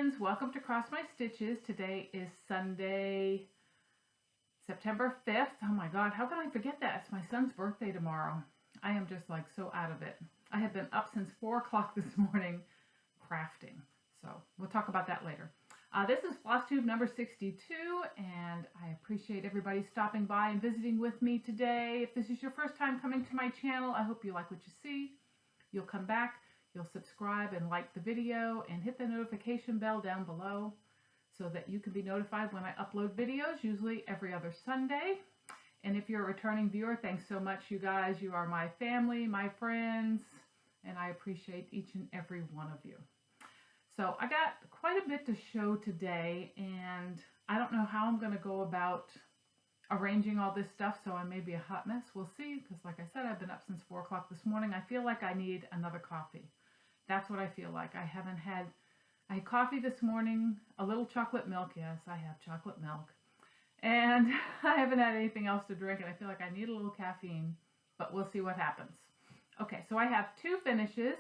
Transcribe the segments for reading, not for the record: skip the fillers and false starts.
friends, welcome to Cross My Stitches. Today is Sunday, September 5th. Oh my God, how can I forget that? It's my son's birthday tomorrow. I am just like so out of it. I have been up since 4 o'clock this morning crafting. So we'll talk about that later. This is Flosstube number 62, and I appreciate everybody stopping by and visiting with me today. If this is your first time coming to my channel, I hope you like what you see. You'll come back. You'll subscribe and like the video and hit the notification bell down below so that you can be notified when I upload videos, usually every other Sunday. And if you're a returning viewer, thanks so much, you guys. You are my family, my friends, and I appreciate each and every one of you. So I got quite a bit to show today, and I don't know how I'm going to go about arranging all this stuff, so I may be a hot mess. We'll see, because like I said, I've been up since 4 o'clock this morning. I feel like I need another coffee. That's what I feel like. I had coffee this morning, a little chocolate milk. Yes, I have chocolate milk. And I haven't had anything else to drink, and I feel like I need a little caffeine, but we'll see what happens. Okay, so I have 2 finishes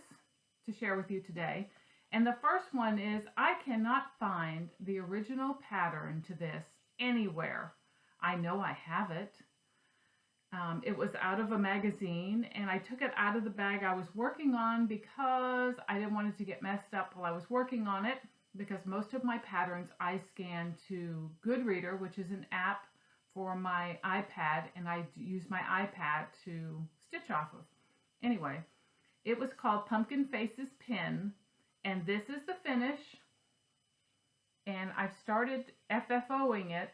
to share with you today. And the first one is I cannot find the original pattern to this anywhere. I know I have it. It was out of a magazine, and I took it out of the bag I was working on because I didn't want it to get messed up while I was working on it, because most of my patterns I scan to Goodreader, which is an app for my iPad, and I use my iPad to stitch off of. Anyway, it was called Pumpkin Faces Pin, and this is the finish, and I've started FFOing it.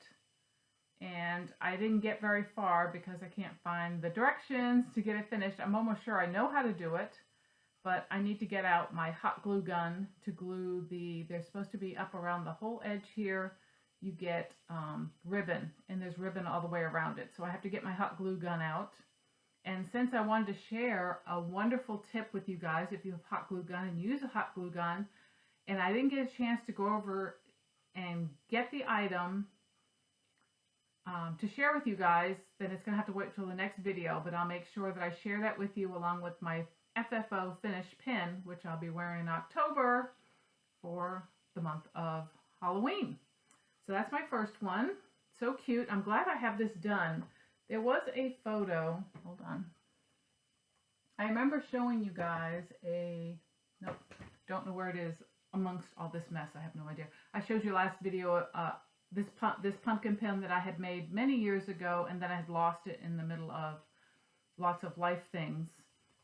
And I didn't get very far because I can't find the directions to get it finished. I'm almost sure I know how to do it, but I need to get out my hot glue gun to glue they're supposed to be up around the whole edge here. You get ribbon, and there's ribbon all the way around it. So I have to get my hot glue gun out. And since I wanted to share a wonderful tip with you guys, if you have hot glue gun and use a hot glue gun, and I didn't get a chance to go over and get the item to share with you guys, then it's going to have to wait till the next video, but I'll make sure that I share that with you along with my FFO finished pin, which I'll be wearing in October for the month of Halloween. So that's my first one. So cute. I'm glad I have this done. There was a photo. Hold on. I remember showing you guys nope, don't know where it is amongst all this mess. I have no idea. I showed you last video this pumpkin pin that I had made many years ago, and then I had lost it in the middle of lots of life things.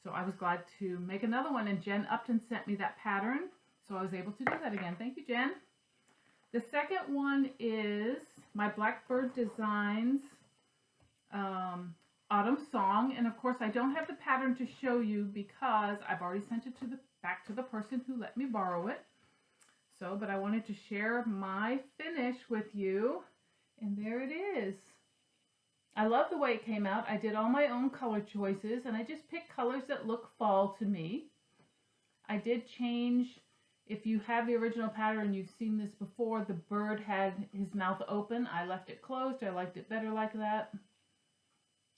So I was glad to make another one, and Jen Upton sent me that pattern, so I was able to do that again. Thank you, Jen. The second one is my Blackbird Designs Autumn Song, and of course I don't have the pattern to show you because I've already sent it back to the person who let me borrow it. So, but I wanted to share my finish with you, and there it is. I love the way it came out. I did all my own color choices, and I just picked colors that look fall to me. I did change, if you have the original pattern, you've seen this before, the bird had his mouth open. I left it closed. I liked it better like that.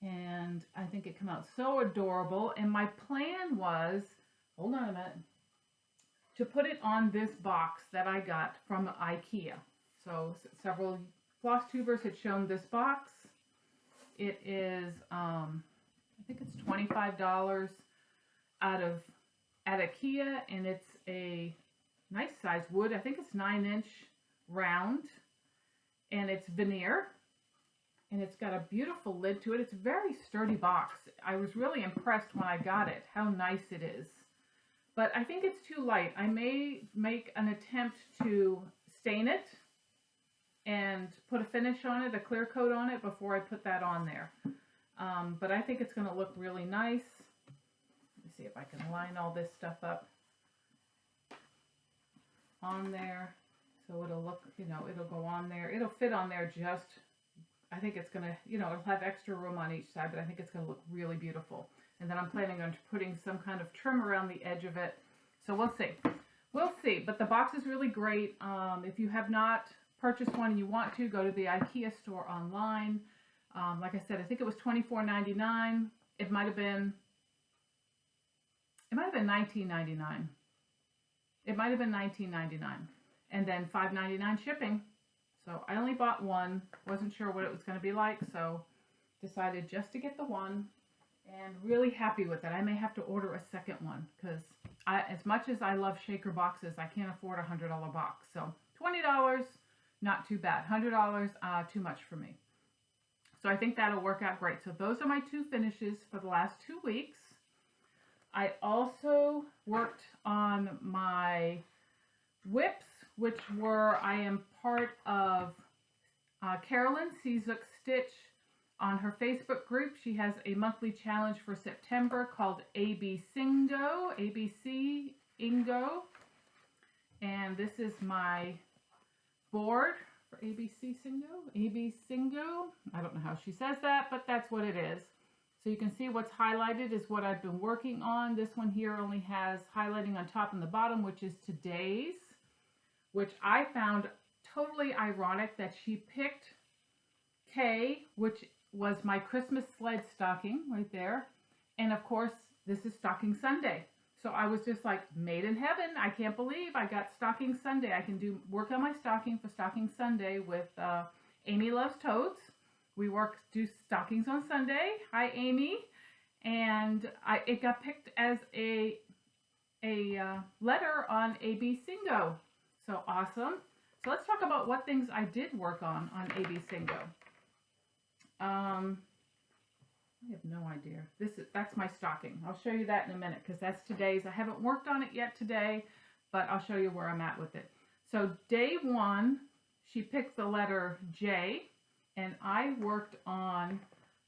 And I think it came out so adorable, and my plan was, hold on a minute, to put it on this box that I got from IKEA. So several Flosstubers had shown this box. It is, I think it's $25 at IKEA, and it's a nice size wood. I think it's 9-inch round, and it's veneer, and it's got a beautiful lid to it. It's a very sturdy box. I was really impressed when I got it, how nice it is. But I think it's too light. I may make an attempt to stain it and put a finish on it, a clear coat on it, before I put that on there. But I think it's going to look really nice. Let me see if I can line all this stuff up on there. So it'll look, it'll go on there. It'll fit on there just, I think it's going to, it'll have extra room on each side, but I think it's going to look really beautiful. And then I'm planning on putting some kind of trim around the edge of it. So we'll see. We'll see. But the box is really great. If you have not purchased one and you want to, go to the IKEA store online. Like I said, I think it was $24.99. It might have been $19.99. It might have been $19.99. and then $5.99 shipping. So I only bought one, wasn't sure what it was going to be like, so decided just to get the one, and really happy with it. I may have to order a second one, because as much as I love shaker boxes, I can't afford a $100 box. So $20, not too bad. $100, too much for me. So I think that'll work out great. So those are my two finishes for the last 2 weeks. I also worked on my whips, which were, I am part of Carolyn Sezook Stitch on her Facebook group. She has a monthly challenge for September called ABC Ingo. And this is my board for ABC Singo. I don't know how she says that, but that's what it is. So you can see what's highlighted is what I've been working on. This one here only has highlighting on top and the bottom, which is today's, which I found totally ironic that she picked K, which was my Christmas sled stocking right there. And of course, this is Stocking Sunday. So I was just like, made in heaven. I can't believe I got Stocking Sunday. I can work on my stocking for Stocking Sunday with Amy Loves Toads. We do stockings on Sunday. Hi, Amy. And it got picked as a letter on AB Singo. So awesome. So let's talk about what things I did work on AB Singo. I have no idea. That's my stocking. I'll show you that in a minute because that's today's. I haven't worked on it yet today, but I'll show you where I'm at with it. So day one, she picked the letter J, and I worked on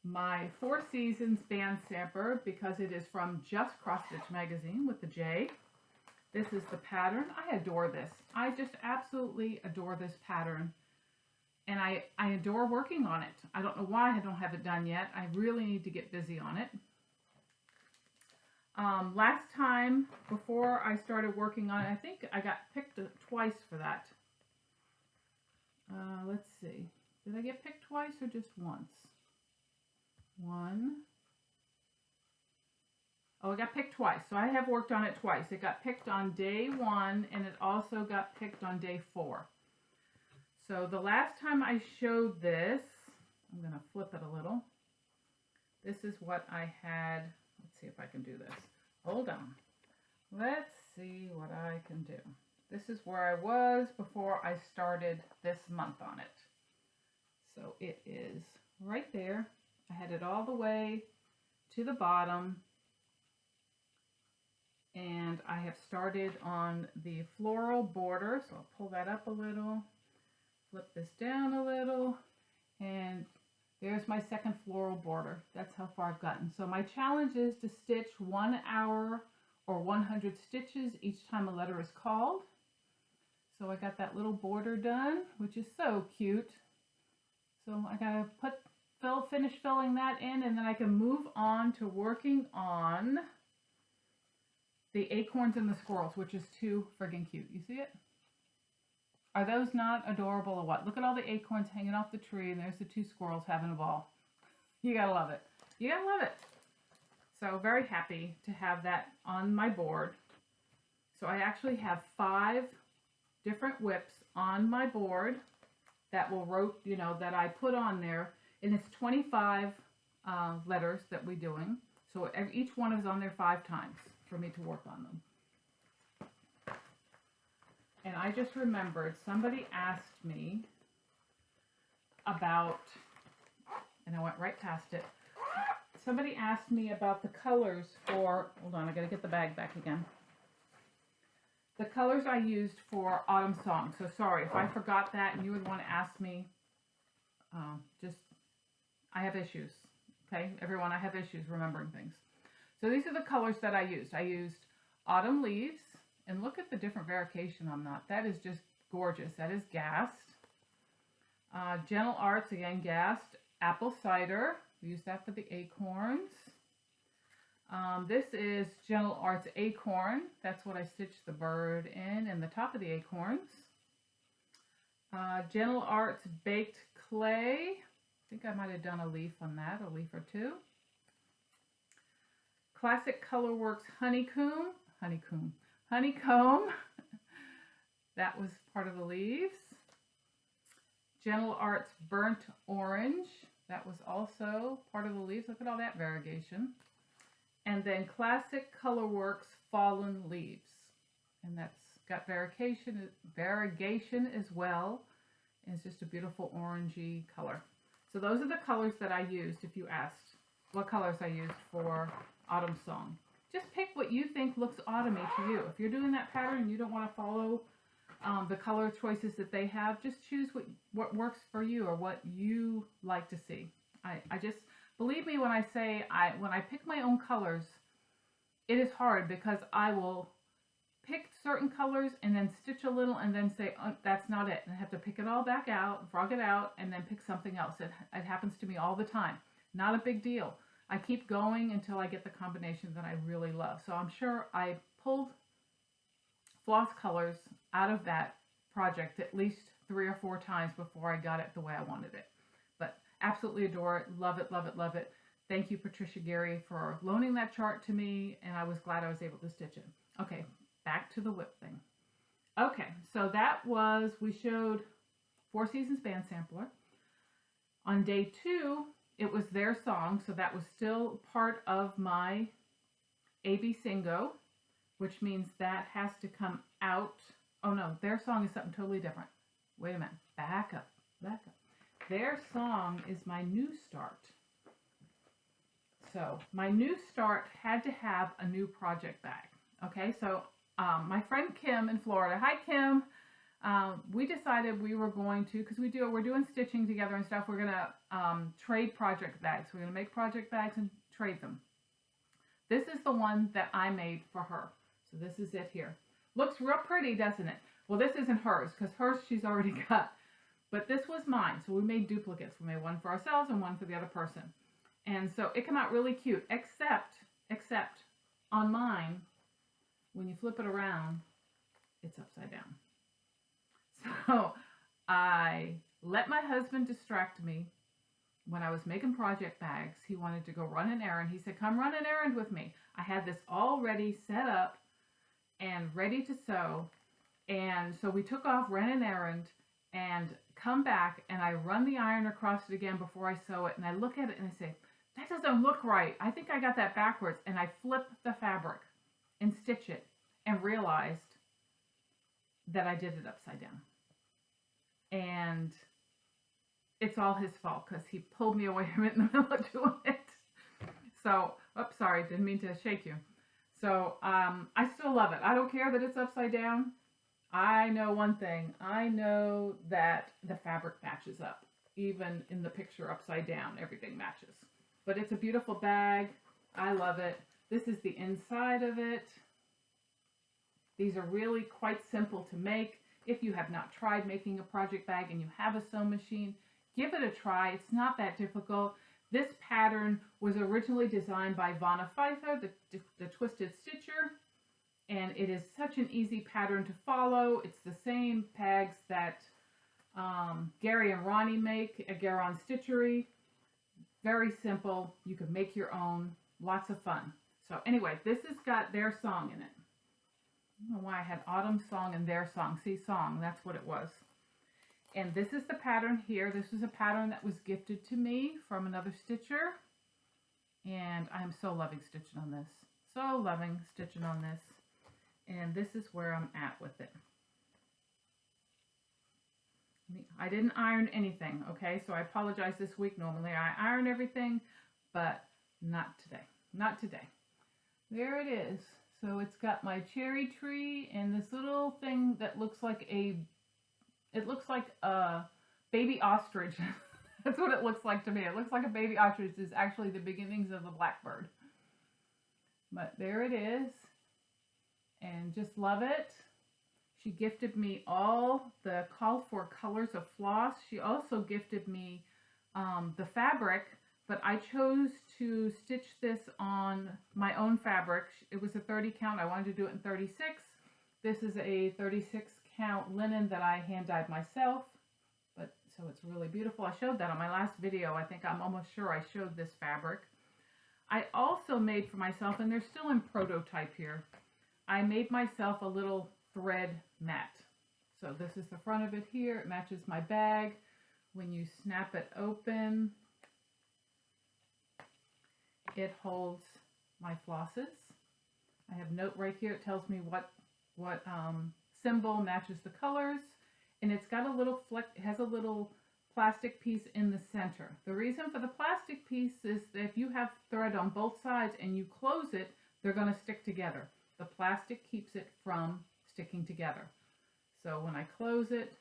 my Four Seasons band samper because it is from Just Cross Stitch magazine with the J. This is the pattern. I adore this. I just absolutely adore this pattern. And I adore working on it. I don't know why I don't have it done yet. I really need to get busy on it. Last time, before I started working on it, I think I got picked twice for that. Let's see. Did I get picked twice or just once? One. Oh, I got picked twice. So I have worked on it twice. It got picked on day one, and it also got picked on day 4. So the last time I showed this, I'm going to flip it a little. This is what I had. Let's see if I can do this. Hold on. Let's see what I can do. This is where I was before I started this month on it. So it is right there. I had it all the way to the bottom. And I have started on the floral border. So I'll pull that up a little. Flip this down a little, and there's my second floral border. That's how far I've gotten. So my challenge is to stitch 1 hour or 100 stitches each time a letter is called. So I got that little border done, which is so cute. So I gotta finish filling that in, and then I can move on to working on the acorns and the squirrels, which is too friggin' cute. You see it? Are those not adorable or what? Look at all the acorns hanging off the tree, and there's the 2 squirrels having a ball. You gotta love it. You gotta love it. So very happy to have that on my board. So I actually have 5 different whips on my board that will that I put on there, and it's 25 letters that we're doing. So each one is on there 5 times for me to work on them. And I just remembered somebody asked me about, and I went right past it. Somebody asked me about the colors for, hold on, I gotta get the bag back again. The colors I used for Autumn Song. So sorry if I forgot that and you would want to ask me. I have issues. Okay, everyone, I have issues remembering things. So these are the colors that I used. I used Autumn Leaves. And look at the different variation on that. That is just gorgeous. That is gassed. Gentle Arts, again, gassed. Apple Cider. We use that for the acorns. This is Gentle Arts Acorn. That's what I stitched the bird in and the top of the acorns. Gentle Arts Baked Clay. I think I might have done a leaf on that, a leaf or 2. Classic Colorworks Honeycomb. That was part of the leaves. Gentle Arts Burnt Orange. That was also part of the leaves. Look at all that variegation. And then Classic Colorworks Fallen Leaves. And that's got variegation as well. And it's just a beautiful orangey color. So those are the colors that I used if you asked what colors I used for Autumn Song. Just pick what you think looks autumny to you. If you're doing that pattern and you don't want to follow the color choices that they have, just choose what works for you or what you like to see. I just, believe me when I say, when I pick my own colors, it is hard because I will pick certain colors and then stitch a little and then say, oh, that's not it. And I have to pick it all back out, frog it out, and then pick something else. It happens to me all the time. Not a big deal. I keep going until I get the combination that I really love. So I'm sure I pulled floss colors out of that project at least 3 or 4 times before I got it the way I wanted it. But absolutely adore it. Love it, love it, love it. Thank you, Patricia Gary, for loaning that chart to me, and I was glad I was able to stitch it. Okay, back to the whip thing. Okay, so that was, we showed Four Seasons Band Sampler. On day 2, it was their song, so that was still part of my AB Singo, which means that has to come out. Oh no, their song is something totally different. Wait a minute, back up, back up. Their song is my new start. So my new start had to have a new project bag. Okay, so my friend Kim in Florida, hi Kim, we decided we were going to, because we're doing stitching together and stuff, we're going to trade project bags. We're going to make project bags and trade them. This is the one that I made for her. So this is it here. Looks real pretty, doesn't it? Well, this isn't hers, because hers she's already got. But this was mine, so we made duplicates. We made one for ourselves and one for the other person. And so it came out really cute, except on mine, when you flip it around, it's upside down. So I let my husband distract me when I was making project bags. He wanted to go run an errand. He said, come run an errand with me. I had this already set up and ready to sew. And so we took off, ran an errand, and come back, and I run the iron across it again before I sew it. And I look at it and I say, that doesn't look right. I think I got that backwards. And I flip the fabric and stitch it and realized that I did it upside down. And it's all his fault because he pulled me away from it in the middle of doing it. So, oops, sorry, didn't mean to shake you. So I still love it. I don't care that it's upside down. I know one thing. I know that the fabric matches up. Even in the picture upside down, everything matches. But it's a beautiful bag. I love it. This is the inside of it. These are really quite simple to make. If you have not tried making a project bag and you have a sewing machine, give it a try. It's not that difficult. This pattern was originally designed by Vanna Pfeiffer, the Twisted Stitcher, and it is such an easy pattern to follow. It's the same pegs that Gary and Ronnie make at Garon Stitchery. Very simple. You can make your own. Lots of fun. So anyway, this has got their song in it. I don't know why I had Autumn Song and their song. See, song, that's what it was. And this is the pattern here. This is a pattern that was gifted to me from another stitcher. And I'm so loving stitching on this. So loving stitching on this. And this is where I'm at with it. I didn't iron anything, okay? So I apologize this week. Normally I iron everything, but not today. Not today. There it is. So it's got my cherry tree and this little thing that looks like a baby ostrich. That's what it looks like to me. It looks like a baby ostrich. It's actually the beginnings of the blackbird. But there it is. And just love it. She gifted me all the called for colors of floss. She also gifted me the fabric, but I chose to stitch this on my own fabric. It was a 30 count. I wanted to do it in 36. This is a 36 count linen that I hand dyed myself. But so it's really beautiful. I showed that on my last video. I think I'm almost sure I showed this fabric. I also made for myself, and they're still in prototype here, I made myself a little thread mat. So this is the front of it here. It matches my bag. When you snap it open, it holds my flosses. I have a note right here. It tells me what symbol matches the colors, and it's got a little it has a little plastic piece in the center. The reason for the plastic piece is that if you have thread on both sides and you close it, they're going to stick together. The plastic keeps it from sticking together. So when I close it,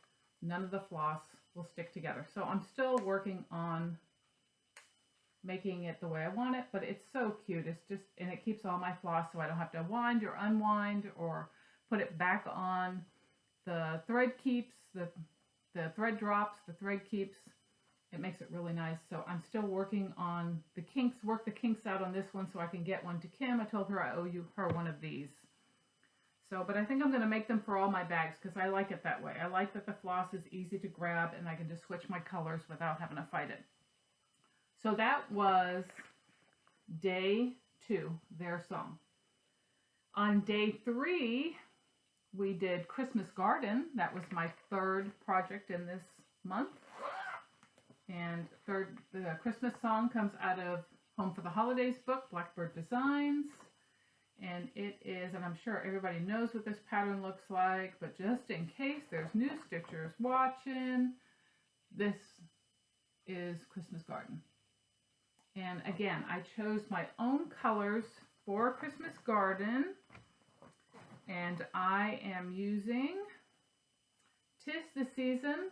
none of the floss will stick together. So I'm still working on making it the way I want it, but it's so cute. It's just, and it keeps all my floss so I don't have to wind or unwind or put it back on. The thread keeps, the thread drops, the thread keeps. It makes it really nice. So I'm still working on the kinks, work the kinks out on this one so I can get one to Kim. I told her I owe her one of these. So, but I think I'm going to make them for all my bags because I like it that way. I like that the floss is easy to grab and I can just switch my colors without having to fight it. So that was day 2, their song. On day 3, we did Christmas Garden. That was my 3rd project in this month. And the Christmas song comes out of Home for the Holidays book, Blackbird Designs. And it is, and I'm sure everybody knows what this pattern looks like, but just in case there's new stitchers watching, this is Christmas Garden. And again, I chose my own colors for Christmas Garden, and I am using 'Tis the Season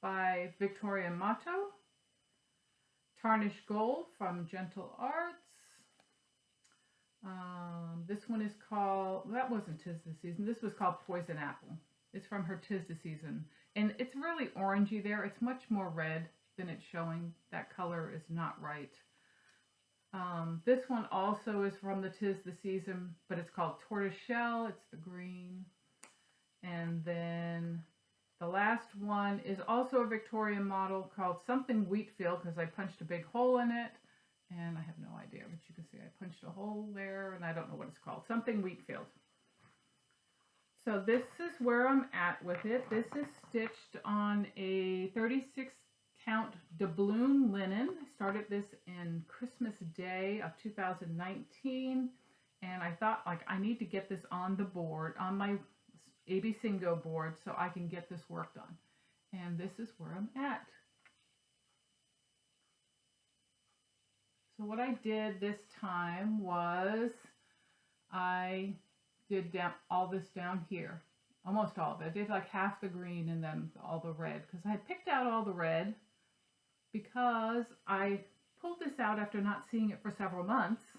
by Victoria Motto, Tarnished Gold from Gentle Arts. This one is called, that wasn't 'Tis the Season, this was called Poison Apple. It's from her 'Tis the Season. And it's really orangey there. It's much more red than it's showing. That color is not right. This one also is from the 'Tis the Season, but it's called Tortoise Shell. It's the green. And then the last one is also a Victorian model called something Wheatfield, because I punched a big hole in it. And I have no idea, but you can see I punched a hole there, and I don't know what it's called. Something Wheatfield. So this is where I'm at with it. This is stitched on a 36 count doubloon linen. I started this in Christmas Day of 2019, and I thought, like, I need to get this on the board, on my AB Singo board, so I can get this work done. And this is where I'm at. So what I did this time was I did all this down here, almost all of it. I did like half the green and then all the red, because I had picked out all the red because I pulled this out after not seeing it for several months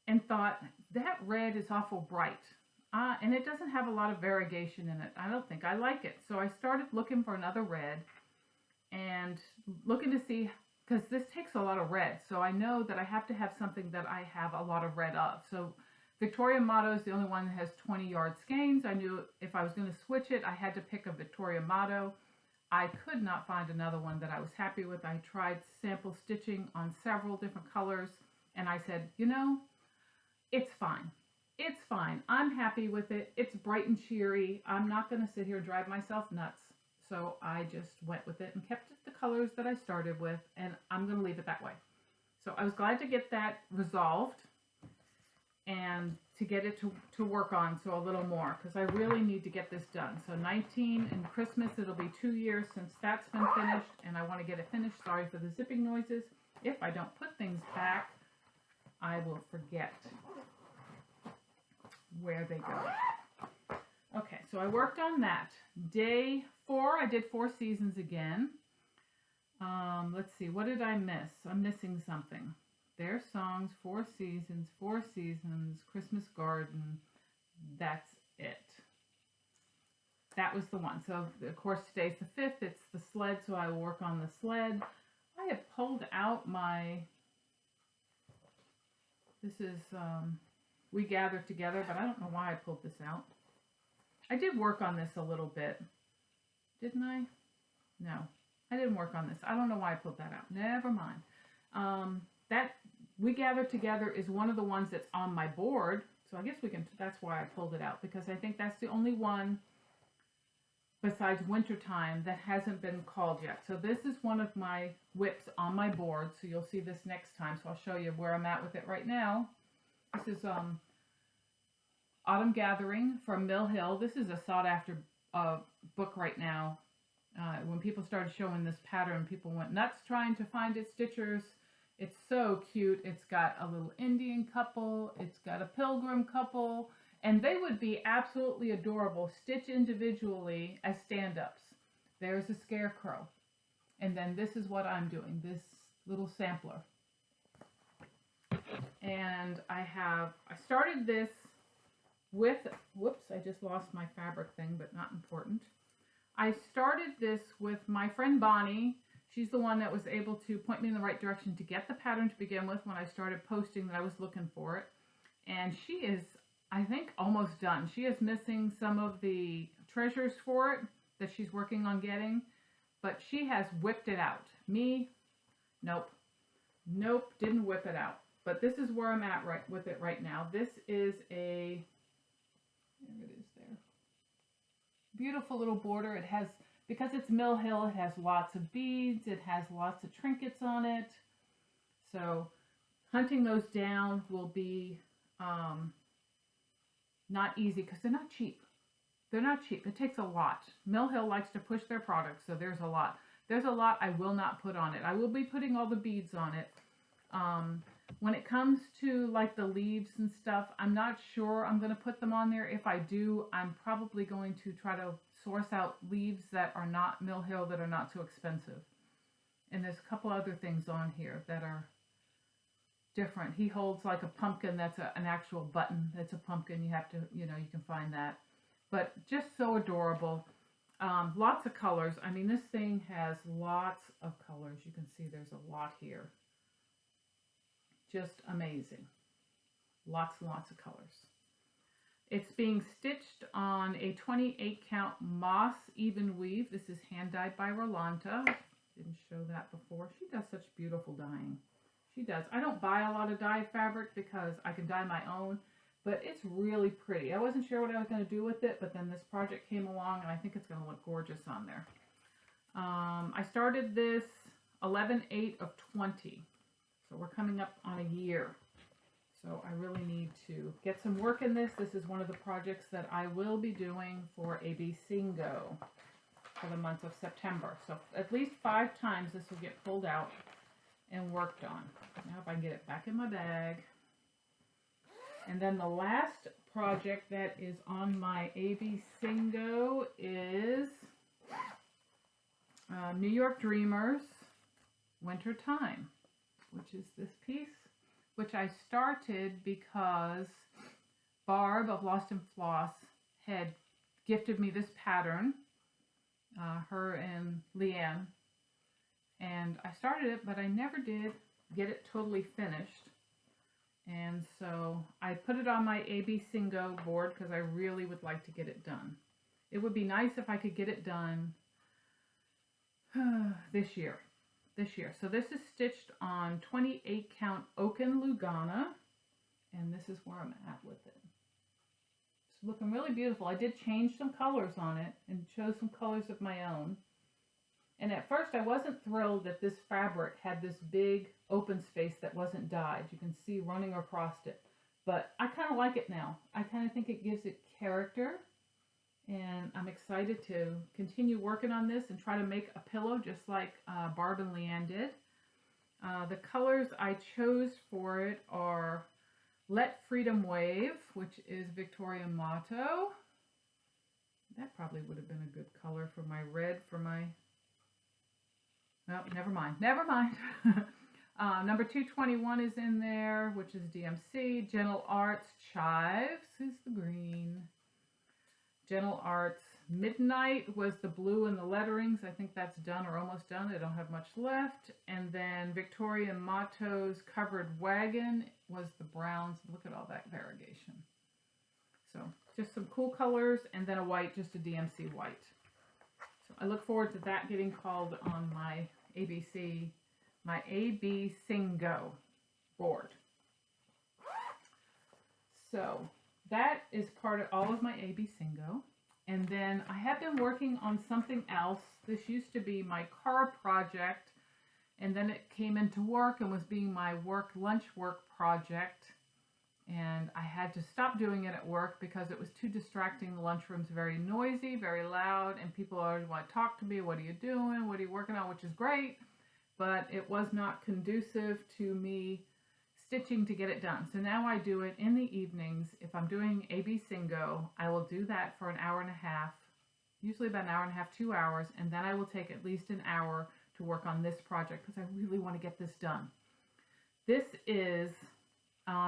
and thought that red is awful bright. And it doesn't have a lot of variegation in it. I don't think I like it. So I started looking for another red and looking to see, because this takes a lot of red, so I know that I have to have something that I have a lot of red of. So Victoria Motto is the only one that has 20-yard skeins. I knew if I was going to switch it, I had to pick a Victoria Motto. I could not find another one that I was happy with. I tried sample stitching on several different colors, and I said, you know, it's fine. It's fine. I'm happy with it. It's bright and cheery. I'm not going to sit here and drive myself nuts. So I just went with it and kept the colors that I started with, and I'm going to leave it that way. So I was glad to get that resolved and to get it to work on, so a little more, because I really need to get this done. So 19 and Christmas, it'll be 2 years since that's been finished, and I want to get it finished. Sorry for the zipping noises. If I don't put things back, I will forget where they go. Okay, so I worked on that. Day 4, I did 4 seasons again. Let's see, what did I miss? I'm missing something. Their songs, 4 seasons, Christmas Garden. That's it. That was the one. So, of course, today's the 5th. It's the sled, so I will work on the sled. I have pulled out my, this is, We Gather Together, but I don't know why I pulled this out. I did work on this a little bit. Didn't I? No, I didn't work on this. I don't know why I pulled that out. Never mind. That We Gather Together is one of the ones that's on my board. So I guess we can, that's why I pulled it out, because I think that's the only one besides wintertime that hasn't been called yet. So this is one of my whips on my board. So you'll see this next time. So I'll show you where I'm at with it right now. This is Autumn Gathering from Mill Hill. This is a sought after book right now. When people started showing this pattern, people went nuts trying to find its stitchers. It's so cute. It's got a little Indian couple. It's got a pilgrim couple. And they would be absolutely adorable, stitched individually as stand-ups. There's a scarecrow. And then this is what I'm doing, this little sampler. And I started this with, whoops, I just lost my fabric thing, but not important. I started this with my friend Bonnie. She's the one that was able to point me in the right direction to get the pattern to begin with when I started posting that I was looking for it. And she is, I think, almost done. She is missing some of the treasures for it that she's working on getting, but she has whipped it out. Me, nope. Nope, didn't whip it out. But this is where I'm at with it right now. This is a, there it is there. Beautiful little border. It has, because it's Mill Hill, it has lots of beads. It has lots of trinkets on it. So hunting those down will be not easy because they're not cheap. They're not cheap. It takes a lot. Mill Hill likes to push their products, so there's a lot. There's a lot I will not put on it. I will be putting all the beads on it. When it comes to like the leaves and stuff, I'm not sure I'm going to put them on there. If I do, I'm probably going to try to source out leaves that are not Mill Hill, that are not so expensive. And there's a couple other things on here that are different. He holds like a pumpkin that's an actual button. That's a pumpkin. You have to, you know, you can find that. But just so adorable. Lots of colors. I mean, this thing has lots of colors. You can see there's a lot here. Just amazing. Lots and lots of colors. It's being stitched on a 28 count moss even weave. This is hand dyed by Rolanta. Didn't show that before. She does such beautiful dyeing. She does. I don't buy a lot of dyed fabric because I can dye my own, but it's really pretty. I wasn't sure what I was going to do with it, but then this project came along and I think it's going to look gorgeous on there. I started this 11/8 of 20. So we're coming up on a year. So I really need to get some work in this. This is one of the projects that I will be doing for AB Singo for the month of September. So at least 5 times this will get pulled out and worked on. Now if I can get it back in my bag. And then the last project that is on my AB Singo is New York Dreamers Winter Time, which is this piece, which I started because Barb of Lost and Floss had gifted me this pattern, her and Leanne, and I started it, but I never did get it totally finished. And so I put it on my AB Singo board because I really would like to get it done. It would be nice if I could get it done this year. So this is stitched on 28 count Oaken Lugana, and this is where I'm at with it. It's looking really beautiful. I did change some colors on it and chose some colors of my own. And at first I wasn't thrilled that this fabric had this big open space that wasn't dyed. You can see running across it. But I kind of like it now. I kind of think it gives it character. And I'm excited to continue working on this and try to make a pillow just like Barb and Leanne did. The colors I chose for it are Let Freedom Wave, which is Victoria motto. That probably would have been a good color for my red for my... No, never mind. Number 221 is in there, which is DMC. Gentle Arts Chives is the green. Gentle Arts Midnight was the blue and the letterings. I think that's done or almost done. I don't have much left. And then Victoria Motto's Covered Wagon was the browns. Look at all that variegation. So just some cool colors, and then a white, just a DMC white. So I look forward to that getting called on my AB Singo board. So that is part of all of my AB Singo. And then I have been working on something else. This used to be my car project, and then it came into work and was being my lunch work project. And I had to stop doing it at work because it was too distracting. The lunchroom's very noisy, very loud, and people always want to talk to me. What are you doing? What are you working on? Which is great, but it was not conducive to me stitching to get it done. So now I do it in the evenings. If I'm doing AB Singo, I will do that for an hour and a half, usually about an hour and a half, 2 hours, and then I will take at least an hour to work on this project because I really want to get this done. This is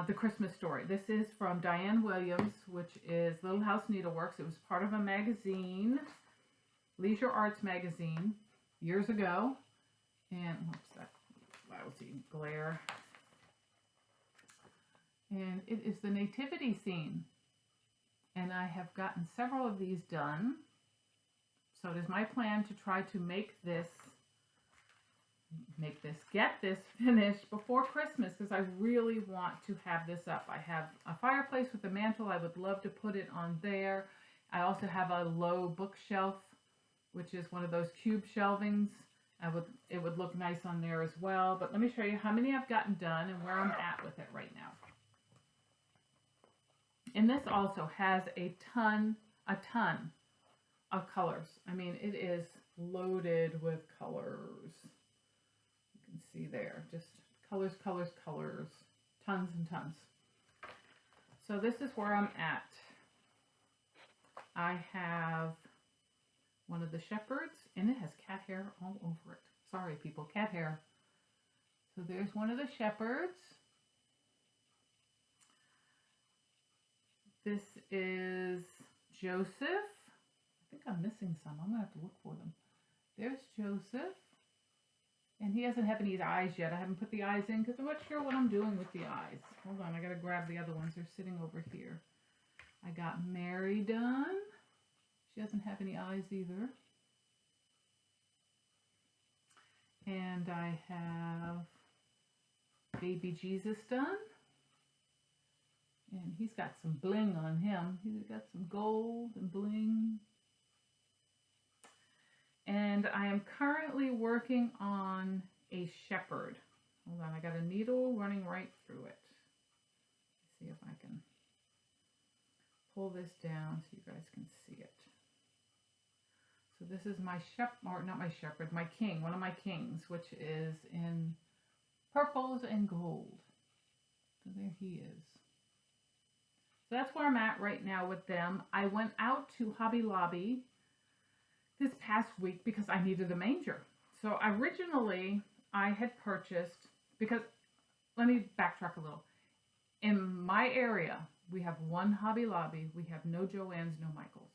The Christmas Story. This is from Diane Williams, which is Little House Needleworks. It was part of a magazine, Leisure Arts magazine, years ago. And what's that lousy glare? And it is the Nativity scene. And I have gotten several of these done. So it is my plan to try to get this finished before Christmas, because I really want to have this up. I have a fireplace with a mantle. I would love to put it on there. I also have a low bookshelf, which is one of those cube shelvings. It would look nice on there as well. But let me show you how many I've gotten done and where I'm at with it right now. And this also has a ton of colors. I mean, it is loaded with colors. You can see there, just colors, colors, colors, tons and tons. So this is where I'm at. I have one of the shepherds, and it has cat hair all over it. Sorry, people, cat hair. So there's one of the shepherds. This is Joseph. I think I'm missing some. I'm going to have to look for them. There's Joseph. And he doesn't have any eyes yet. I haven't put the eyes in because I'm not sure what I'm doing with the eyes. Hold on, I got to grab the other ones. They're sitting over here. I got Mary done. She doesn't have any eyes either. And I have baby Jesus done. And he's got some bling on him. He's got some gold and bling. And I am currently working on a shepherd. Hold on, I got a needle running right through it. Let's see if I can pull this down so you guys can see it. So this is my my king, one of my kings, which is in purples and gold. So there he is. So that's where I'm at right now with them. I went out to Hobby Lobby this past week because I needed a manger. So originally I had purchased, because let me backtrack a little. In my area, we have one Hobby Lobby. We have no Joann's, no Michael's.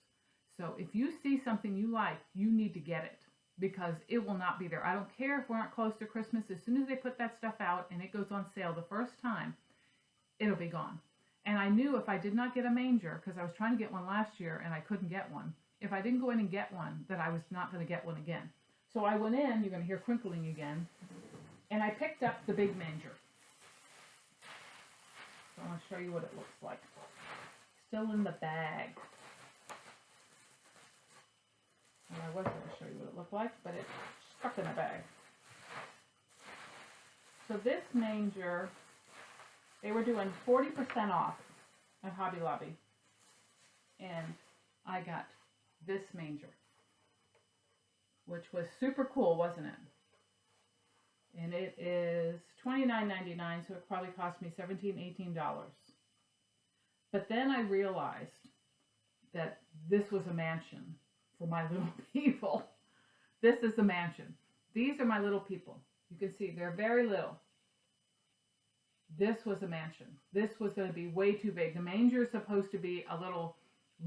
So if you see something you like, you need to get it because it will not be there. I don't care if we're not close to Christmas. As soon as they put that stuff out and it goes on sale the first time, it'll be gone. And I knew if I did not get a manger, because I was trying to get one last year and I couldn't get one, if I didn't go in and get one, that I was not going to get one again. So I went in, you're going to hear crinkling again, and I picked up the big manger. So I want to show you what it looks like. Still in the bag. And I was going to show you what it looked like, but it's stuck in a bag. So this manger, they were doing 40% off at Hobby Lobby. And I got this manger, which was super cool, wasn't it? And it is $29.99, so it probably cost me $17, $18. But then I realized that this was a mansion for my little people. This is a mansion. These are my little people. You can see they're very little. This was a mansion. This was going to be way too big. The manger is supposed to be a little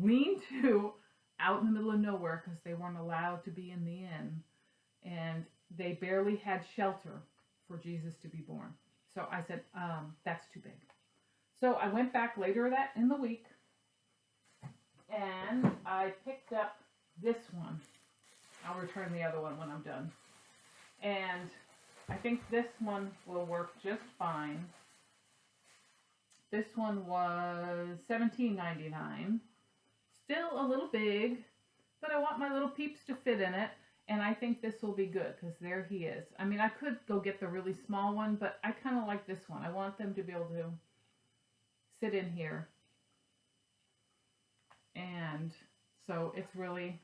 lean-to out in the middle of nowhere because they weren't allowed to be in the inn. And they barely had shelter for Jesus to be born. So I said, that's too big. So I went back later in the week and I picked up this one. I'll return the other one when I'm done. And I think this one will work just fine. This one was $17.99. Still a little big, but I want my little peeps to fit in it. And I think this will be good because there he is. I mean, I could go get the really small one, but I kind of like this one. I want them to be able to sit in here. And so it's really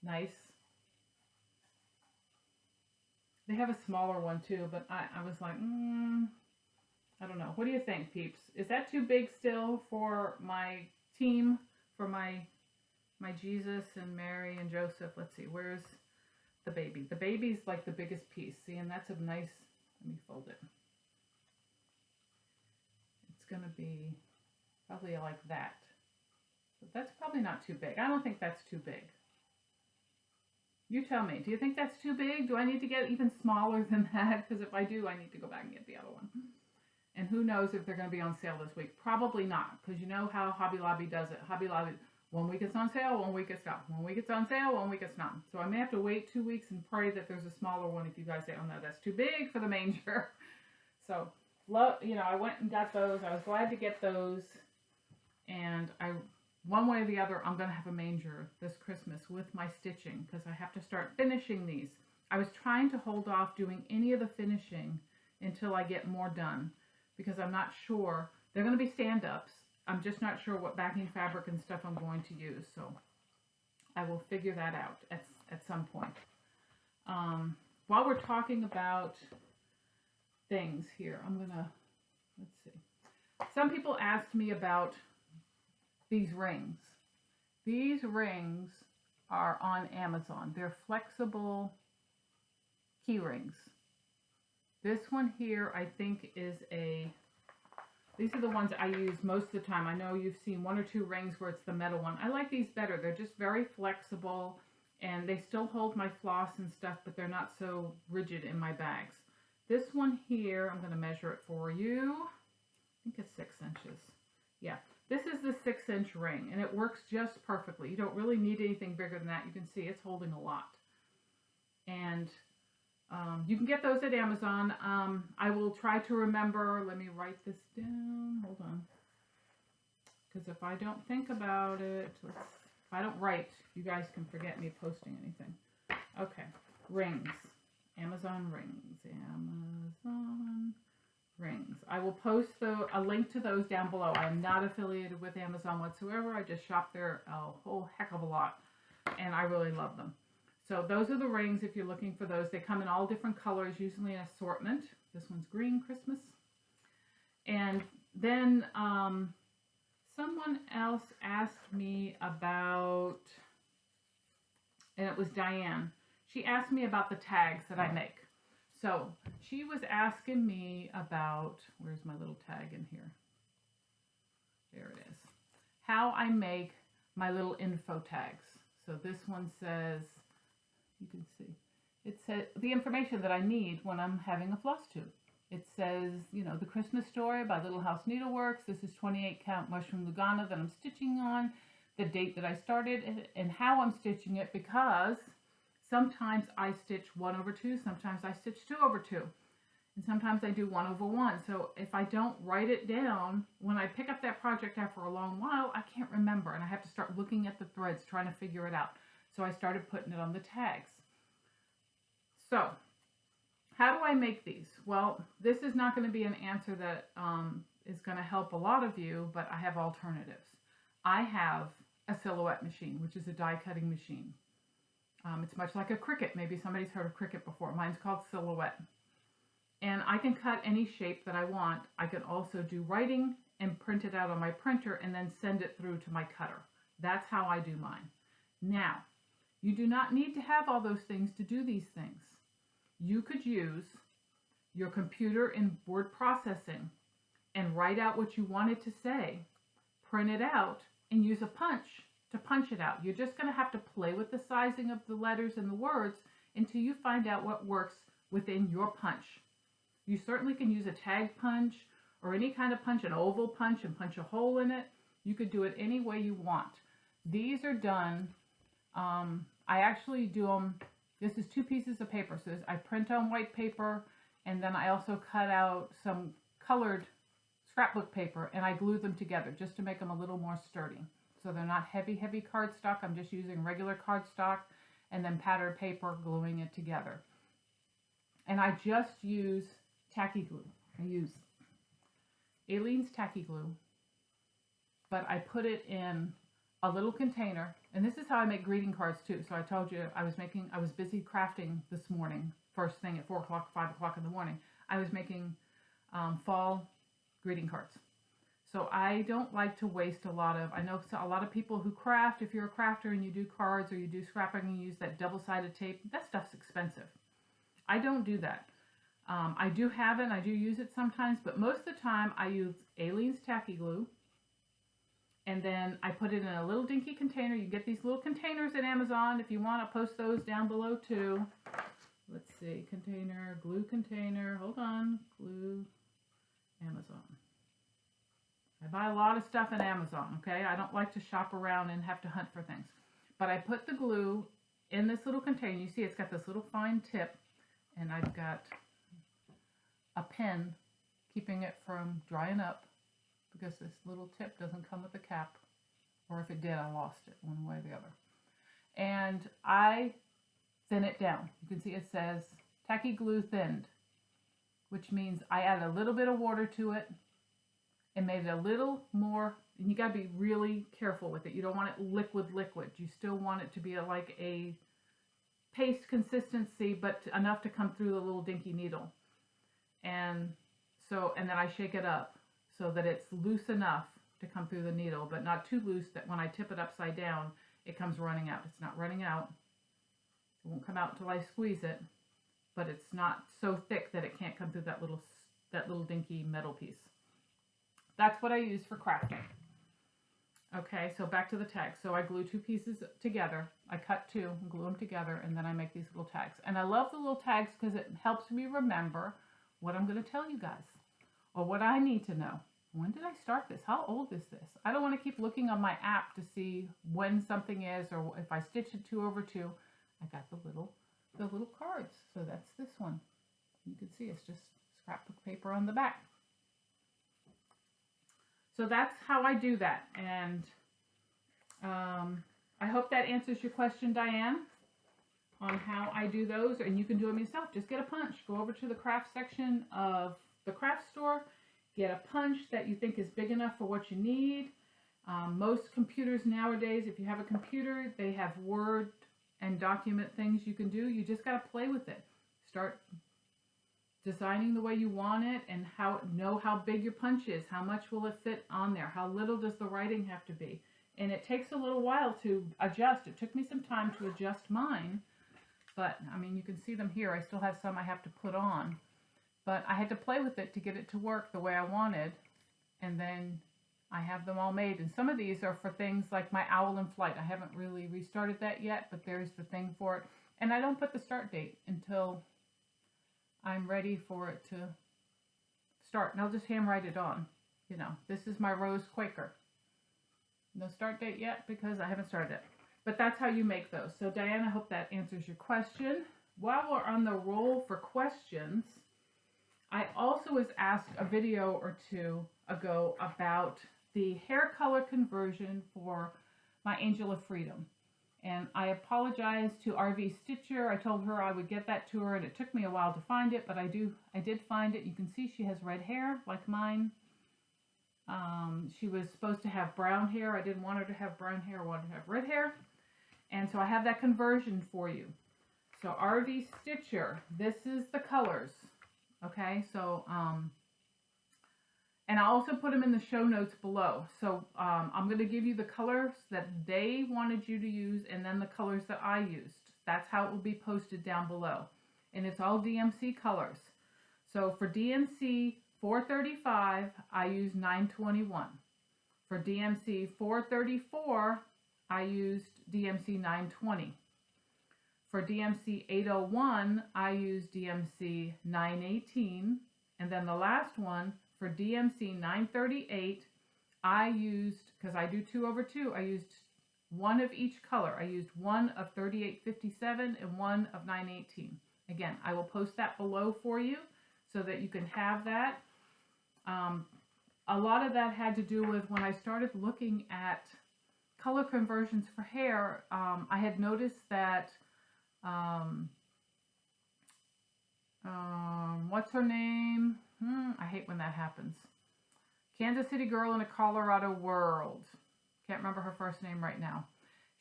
nice. They have a smaller one too, but I was like, I don't know. What do you think, peeps? Is that too big still for my team, for my Jesus and Mary and Joseph? Let's see, where's the baby? The baby's like the biggest piece. See, and that's a nice, let me fold it. It's going to be probably like that. So that's probably not too big. I don't think that's too big. You tell me. Do you think that's too big? Do I need to get even smaller than that? Because if I do, I need to go back and get the other one. And who knows if they're going to be on sale this week. Probably not, because you know how Hobby Lobby does it. Hobby Lobby, 1 week it's on sale, 1 week it's not. 1 week it's on sale, 1 week it's not. So I may have to wait 2 weeks and pray that there's a smaller one if you guys say, oh no, that's too big for the manger. So, you know, I went and got those. I was glad to get those. And one way or the other, I'm going to have a manger this Christmas with my stitching because I have to start finishing these. I was trying to hold off doing any of the finishing until I get more done because I'm not sure. They're going to be stand-ups. I'm just not sure what backing fabric and stuff I'm going to use. So I will figure that out at some point. While we're talking about things here, I'm going to, let's see. Some people asked me about these rings. These rings are on Amazon. They're flexible key rings. This one here, I think, is these are the ones I use most of the time. I know you've seen 1 or 2 rings where it's the metal one. I like these better. They're just very flexible and they still hold my floss and stuff, but they're not so rigid in my bags. This one here, I'm going to measure it for you. I think it's 6 inches. Yeah. This is the 6-inch ring, and it works just perfectly. You don't really need anything bigger than that. You can see it's holding a lot. And you can get those at Amazon. I will try to remember. Let me write this down. Hold on. Because if I don't think about it, if I don't write, you guys can forget me posting anything. Okay. Rings. Amazon rings. Amazon rings. I will post a link to those down below. I am not affiliated with Amazon whatsoever. I just shop there a whole heck of a lot, and I really love them. So those are the rings if you're looking for those. They come in all different colors, usually an assortment. This one's green, Christmas. And then someone else asked me about, and it was Diane. She asked me about the tags that I make. So she was asking me about, where's my little tag in here? There it is. How I make my little info tags. So this one says, you can see, it says the information that I need when I'm having a floss tube. It says, you know, the Christmas story by Little House Needleworks. This is 28 count mushroom Lugana that I'm stitching on, the date that I started, and how I'm stitching it, because sometimes I stitch 1/2, sometimes I stitch 2/2, and sometimes I do 1/1. So if I don't write it down, when I pick up that project after a long while, I can't remember, and I have to start looking at the threads, trying to figure it out. So I started putting it on the tags. So how do I make these? Well, this is not going to be an answer that is going to help a lot of you, but I have alternatives. I have a silhouette machine, which is a die cutting machine. It's much like a Cricut. Maybe somebody's heard of Cricut before. Mine's called Silhouette. And I can cut any shape that I want. I can also do writing and print it out on my printer and then send it through to my cutter. That's how I do mine. Now, you do not need to have all those things to do these things. You could use your computer in word processing and write out what you wanted to say, print it out, and use a punch to punch it out. You're just going to have to play with the sizing of the letters and the words until you find out what works within your punch. You certainly can use a tag punch or any kind of punch, an oval punch, and punch a hole in it. You could do it any way you want. These are done, I actually do them, this is 2 pieces of paper. So I print on white paper, and then I also cut out some colored scrapbook paper, and I glue them together just to make them a little more sturdy. So they're not heavy cardstock. I'm just using regular cardstock and then patterned paper, gluing it together. And I just use tacky glue. I use Aleene's tacky glue, but I put it in a little container. And this is how I make greeting cards too. So I told you I was busy crafting this morning, first thing at 4 o'clock, 5 o'clock in the morning. I was making fall greeting cards. So I don't like to waste a lot of, I know a lot of people who craft, if you're a crafter and you do cards or you do scrapping and you use that double-sided tape, that stuff's expensive. I don't do that. I do have it, and I do use it sometimes, but most of the time I use Aleene's tacky glue, and then I put it in a little dinky container. You get these little containers at Amazon. If you want, I'll post those down below too. Let's see, container, glue container, hold on, glue, Amazon. I buy a lot of stuff on Amazon, okay? I don't like to shop around and have to hunt for things. But I put the glue in this little container. You see it's got this little fine tip, and I've got a pen keeping it from drying up because this little tip doesn't come with a cap. Or if it did, I lost it one way or the other. And I thin it down. You can see it says tacky glue thinned, which means I add a little bit of water to it and made it a little more, and you got to be really careful with it. You don't want it liquid. You still want it to be like a paste consistency, but enough to come through the little dinky needle. And then I shake it up so that it's loose enough to come through the needle, but not too loose that when I tip it upside down, it comes running out. It's not running out. It won't come out until I squeeze it, but it's not so thick that it can't come through that little dinky metal piece. That's what I use for crafting. Okay, so back to the tags. So I glue 2 pieces together. I cut 2 and glue them together, and then I make these little tags. And I love the little tags because it helps me remember what I'm going to tell you guys, or what I need to know. When did I start this? How old is this? I don't want to keep looking on my app to see when something is, or if I stitch it 2 over 2. I got the little cards. So that's this one. You can see it's just scrapbook paper on the back. So that's how I do that, and I hope that answers your question, Diane, on how I do those, and you can do them yourself. Just get a punch. Go over to the craft section of the craft store, get a punch that you think is big enough for what you need. Most computers nowadays, if you have a computer, they have Word and document things you can do. You just got to play with it. Start designing the way you want it, and know how big your punch is. How much will it fit on there? How little does the writing have to be? And it takes a little while to adjust. It took me some time to adjust mine, but I mean, you can see them here. I still have some I have to put on, but I had to play with it to get it to work the way I wanted, and then I have them all made. And some of these are for things like my owl in flight. I haven't really restarted that yet, but there's the thing for it. And I don't put the start date until I'm ready for it to start, and I'll just handwrite it on. You know, this is my Rose Quaker. No start date yet because I haven't started it. But that's how you make those. So Diane, I hope that answers your question. While we're on the roll for questions, I also was asked a video or 2 ago about the hair color conversion for my Angel of Freedom. And I apologize to RV Stitcher. I told her I would get that to her, and it took me a while to find it, but I did find it. You can see she has red hair like mine. She was supposed to have brown hair. I didn't want her to have brown hair. I wanted her to have red hair. And so I have that conversion for you. So RV Stitcher, this is the colors. Okay, so and I'll also put them in the show notes below. So I'm going to give you the colors that they wanted you to use, and then the colors that I used. That's how it will be posted down below. And it's all DMC colors. So for DMC 435, I use 921. For DMC 434, I used DMC 920. For DMC 801, I used DMC 918. And then the last one, for DMC 938, I used, because I do 2 over 2, I used 1 of each color. I used 1 of 3857 and 1 of 918. Again, I will post that below for you so that you can have that. A lot of that had to do with when I started looking at color conversions for hair, I had noticed that, what's her name? I hate when that happens. Kansas City girl in a Colorado world. Can't remember her first name right now.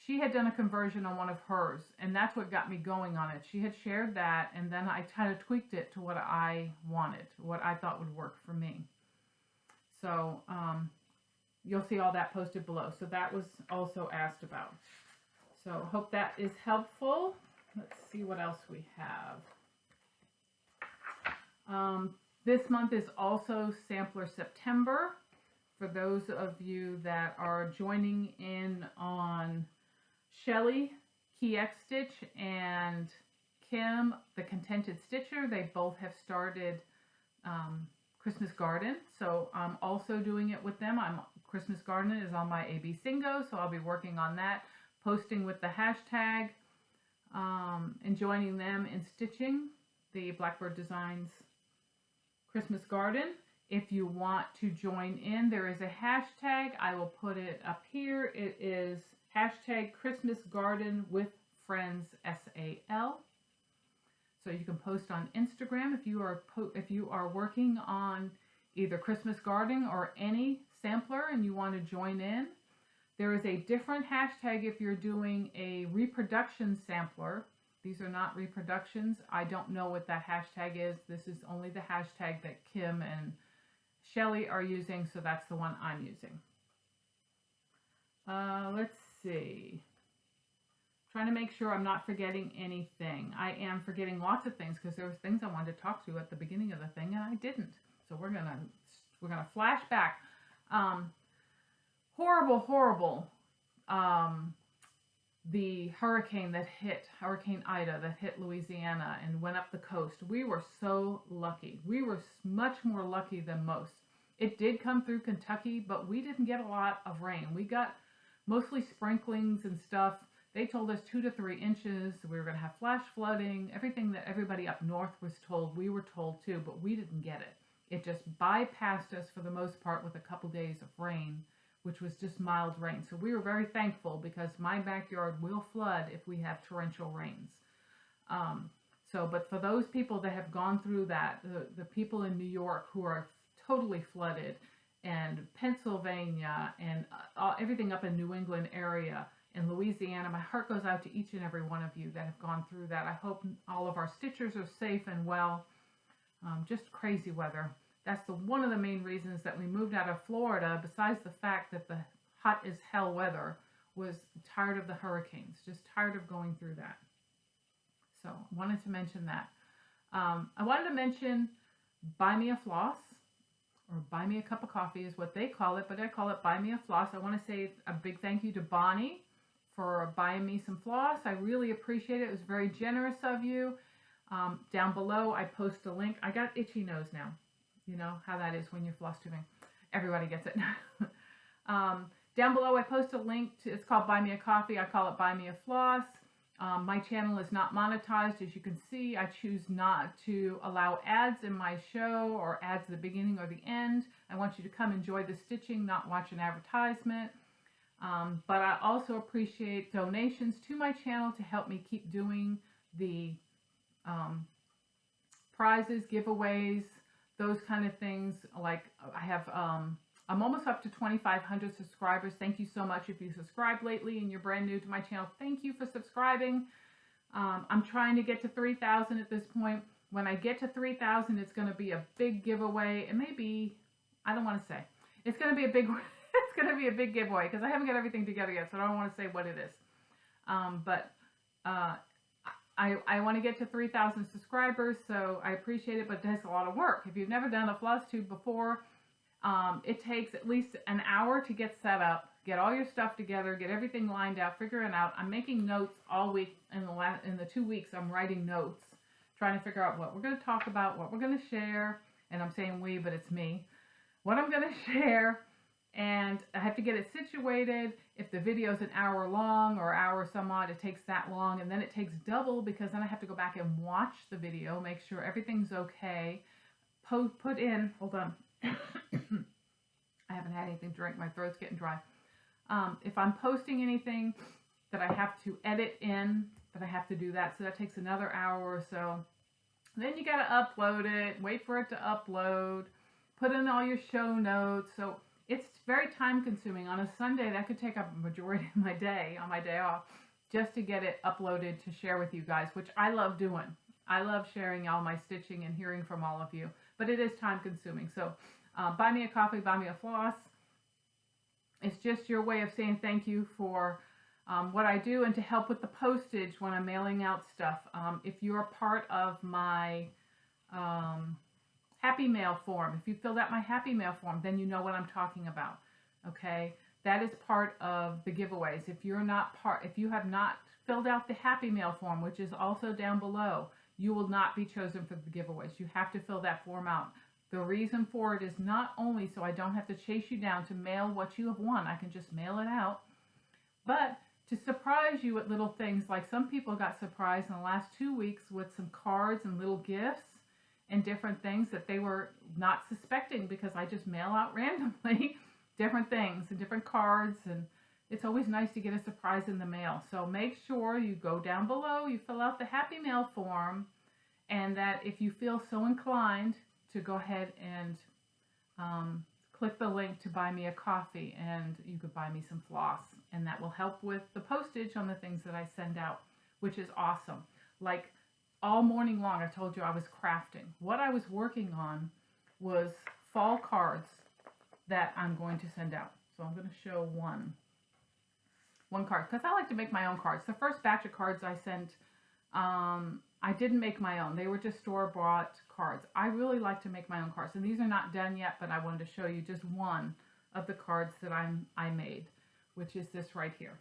She had done a conversion on one of hers, and that's what got me going on it. She had shared that, and then I kind of tweaked it to what I wanted, what I thought would work for me. So you'll see all that posted below. So that was also asked about. So hope that is helpful. Let's see what else we have. This month is also Sampler September. For those of you that are joining in on Shelly, Key X Stitch, and Kim, the Contented Stitcher, they both have started Christmas Garden. So I'm also doing it with them. Christmas Garden is on my AB Singo, so I'll be working on that, posting with the hashtag, and joining them in stitching the Blackbird Designs Christmas Garden. If you want to join in, there is a hashtag. I will put it up here. It is hashtag Christmas Garden with Friends SAL. So you can post on Instagram if you are working on either Christmas Garden or any sampler and you want to join in. There is a different hashtag if you're doing a reproduction sampler. These are not reproductions. I don't know what that hashtag is. This is only the hashtag that Kim and Shelly are using, so that's the one I'm using. Let's see. Trying to make sure I'm not forgetting anything. I am forgetting lots of things because there was things I wanted to talk to at the beginning of the thing and I didn't. So we're gonna flash back. Horrible. The hurricane Ida that hit Louisiana and went up the coast. We were so lucky. We were much more lucky than most. It did come through Kentucky, but we didn't get a lot of rain. We got mostly sprinklings and stuff. They told us 2 to 3 inches. We were going to have flash flooding. Everything that everybody up north was told, we were told too, but we didn't get it. It just bypassed us for the most part with a couple days of rain, which was just mild rain. So we were very thankful because my backyard will flood if we have torrential rains. But for those people that have gone through that, the people in New York who are totally flooded, and Pennsylvania, and everything up in New England area, and Louisiana, my heart goes out to each and every one of you that have gone through that. I hope all of our stitchers are safe and well. Just crazy weather. That's one of the main reasons that we moved out of Florida, besides the fact that the hot as hell weather, was tired of the hurricanes, just tired of going through that. So I wanted to mention that. I wanted to mention Buy Me a Floss, or Buy Me a Cup of Coffee is what they call it, but I call it Buy Me a Floss. I want to say a big thank you to Bonnie for buying me some floss. I really appreciate it. It was very generous of you. Down below, I post a link. I got itchy nose now. You know how that is when you're floss tubing. Everybody gets it. Down below, I post a link to, it's called Buy Me a Coffee. I call it Buy Me a Floss. My channel is not monetized. As you can see, I choose not to allow ads in my show or ads at the beginning or the end. I want you to come enjoy the stitching, not watch an advertisement. But I also appreciate donations to my channel to help me keep doing the prizes, giveaways, those kind of things. Like I have, I'm almost up to 2,500 subscribers. Thank you so much if you subscribed lately and you're brand new to my channel. Thank you for subscribing. I'm trying to get to 3,000 at this point. When I get to 3,000, it's going to be a big giveaway. It may be, I don't want to say. It's going to be a big it's going to be a big giveaway because I haven't got everything together yet, so I don't want to say what it is. I want to get to 3,000 subscribers, so I appreciate it, but it takes a lot of work. If you've never done a floss tube before, it takes at least an hour to get set up, get all your stuff together, get everything lined out, figure it out. I'm making notes all week. In the 2 weeks, I'm writing notes, trying to figure out what we're going to talk about, what we're going to share, and I'm saying we, but it's me. What I'm going to share, and I have to get it situated. If the video is an hour long or hour some odd, it takes that long, and then it takes double because then I have to go back and watch the video, make sure everything's okay. Put in, hold on. I haven't had anything to drink, my throat's getting dry. If I'm posting anything that I have to edit in, that I have to do that. So that takes another hour or so. Then you got to upload it, wait for it to upload, put in all your show notes. So it's very time consuming. On a Sunday, that could take up a majority of my day on my day off just to get it uploaded to share with you guys, which I love doing. I love sharing all my stitching and hearing from all of you, but it is time consuming. So buy me a coffee, buy me a floss. It's just your way of saying thank you for what I do and to help with the postage when I'm mailing out stuff. If you're part of my Happy Mail form, if you filled out my Happy Mail form, then you know what I'm talking about. Okay, that is part of the giveaways. If you have not filled out the Happy Mail form, which is also down below, you will not be chosen for the giveaways. You have to fill that form out. The reason for it is not only so I don't have to chase you down to mail what you have won. I can just mail it out, but to surprise you with little things. Like some people got surprised in the last 2 weeks with some cards and little gifts and different things that they were not suspecting, because I just mail out randomly different things and different cards, and it's always nice to get a surprise in the mail. So make sure you go down below, you fill out the Happy Mail form, and that if you feel so inclined to go ahead and click the link to buy me a coffee, and you could buy me some floss, and that will help with the postage on the things that I send out, which is awesome. Like all morning long, I told you I was crafting. What I was working on was fall cards that I'm going to send out. So I'm going to show one card, because I like to make my own cards. The first batch of cards I sent, I didn't make my own. They were just store-bought cards. I really like to make my own cards, and these are not done yet, but I wanted to show you just one of the cards that I made, which is this right here.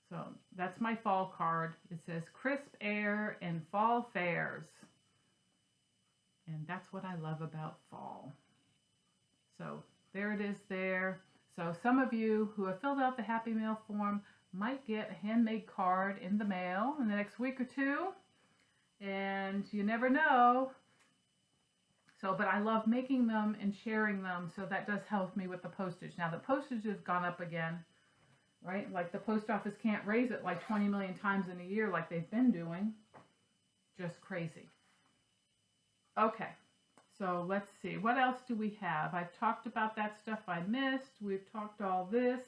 So that's my fall card. It says crisp air and fall fairs, and that's what I love about fall. So there it is there. So some of you who have filled out the Happy Mail form might get a handmade card in the mail in the next week or two, and you never know. So, but I love making them and sharing them, so that does help me with the postage. Now the postage has gone up again, right? Like the post office can't raise it like 20 million times in a year like they've been doing. Just crazy. Okay, so let's see. What else do we have? I've talked about that stuff I missed. We've talked all this.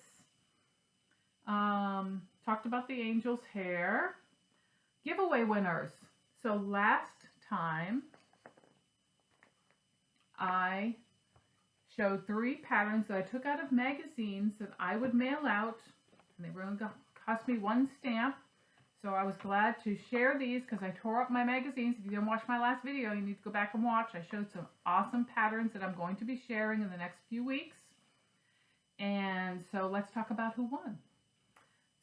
Talked about the angel's hair. Giveaway winners. So last time I showed 3 patterns that I took out of magazines that I would mail out, and they were going to cost me 1 stamp. So I was glad to share these because I tore up my magazines. If you didn't watch my last video, you need to go back and watch. I showed some awesome patterns that I'm going to be sharing in the next few weeks. And so let's talk about who won.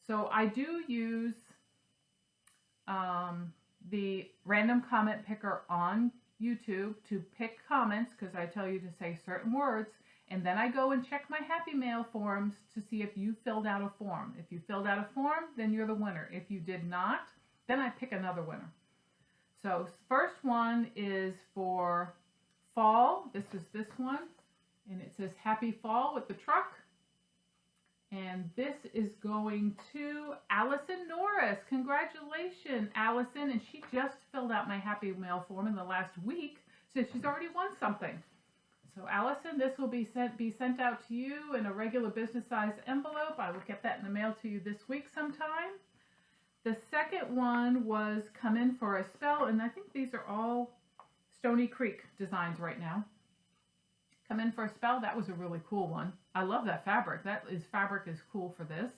So I do use the random comment picker on YouTube to pick comments, because I tell you to say certain words, and then I go and check my Happy Mail forms to see if you filled out a form. If you filled out a form, then you're the winner. If you did not, then I pick another winner. So first one is for fall. This is this one, and it says Happy Fall with the truck. And this is going to Allison Norris. Congratulations, Allison. And she just filled out my Happy Mail form in the last week, so she's already won something. So Allison, this will be sent out to you in a regular business size envelope. I will get that in the mail to you this week sometime. The second one was Come In for a Spell, and I think these are all Stony Creek designs right now. Come In for a Spell, that was a really cool one. I love that fabric. Fabric is cool for this.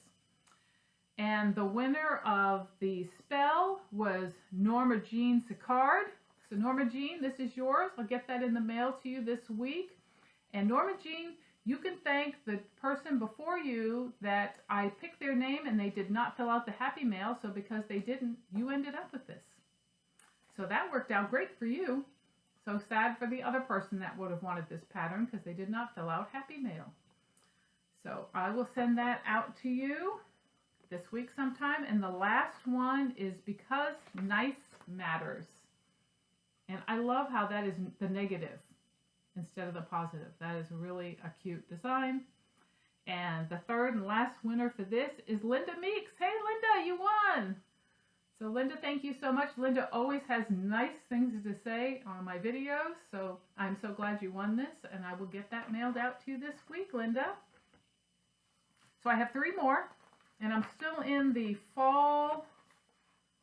And the winner of the spell was Norma Jean Sicard. So Norma Jean, this is yours. I'll get that in the mail to you this week. And Norma Jean, you can thank the person before you that I picked their name and they did not fill out the Happy Mail. So because they didn't, you ended up with this. So that worked out great for you. So sad for the other person that would have wanted this pattern because they did not fill out Happy Mail. So I will send that out to you this week sometime. And the last one is Because Nice Matters. And I love how that is the negative instead of the positive. That is really a cute design. And the third and last winner for this is Linda Meeks. Hey Linda, you won! So Linda, thank you so much. Linda always has nice things to say on my videos, so I'm so glad you won this, and I will get that mailed out to you this week, Linda. So I have 3 more, and I'm still in the fall,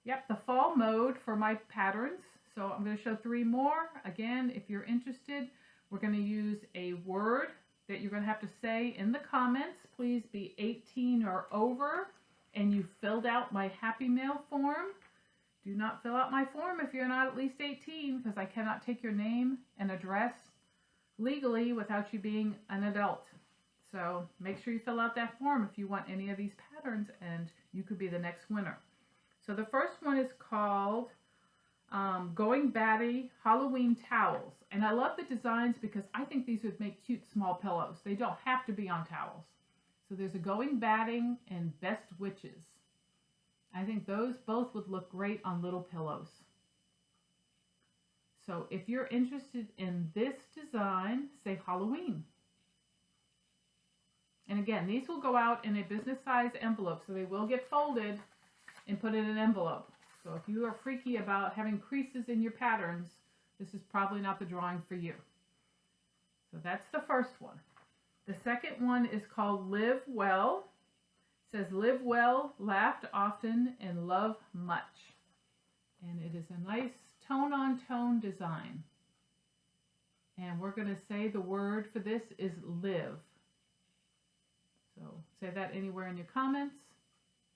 the fall mode for my patterns. So I'm going to show 3 more. Again, if you're interested, we're going to use a word that you're going to have to say in the comments. Please be 18 or over. And you filled out my Happy Mail form. Do not fill out my form if you're not at least 18, because I cannot take your name and address legally without you being an adult. So make sure you fill out that form if you want any of these patterns, and you could be the next winner. So the first one is called Going Batty Halloween Towels. And I love the designs because I think these would make cute small pillows. They don't have to be on towels. So there's a Going Batting and Best Witches. I think those both would look great on little pillows. So if you're interested in this design, say Halloween. And again, these will go out in a business size envelope, so they will get folded and put in an envelope. So if you are freaky about having creases in your patterns, this is probably not the drawing for you. So that's the first one. The second one is called Live Well. It says, live well, laughed often, and love much. And it is a nice tone-on-tone design. And we're going to say the word for this is live. So say that anywhere in your comments,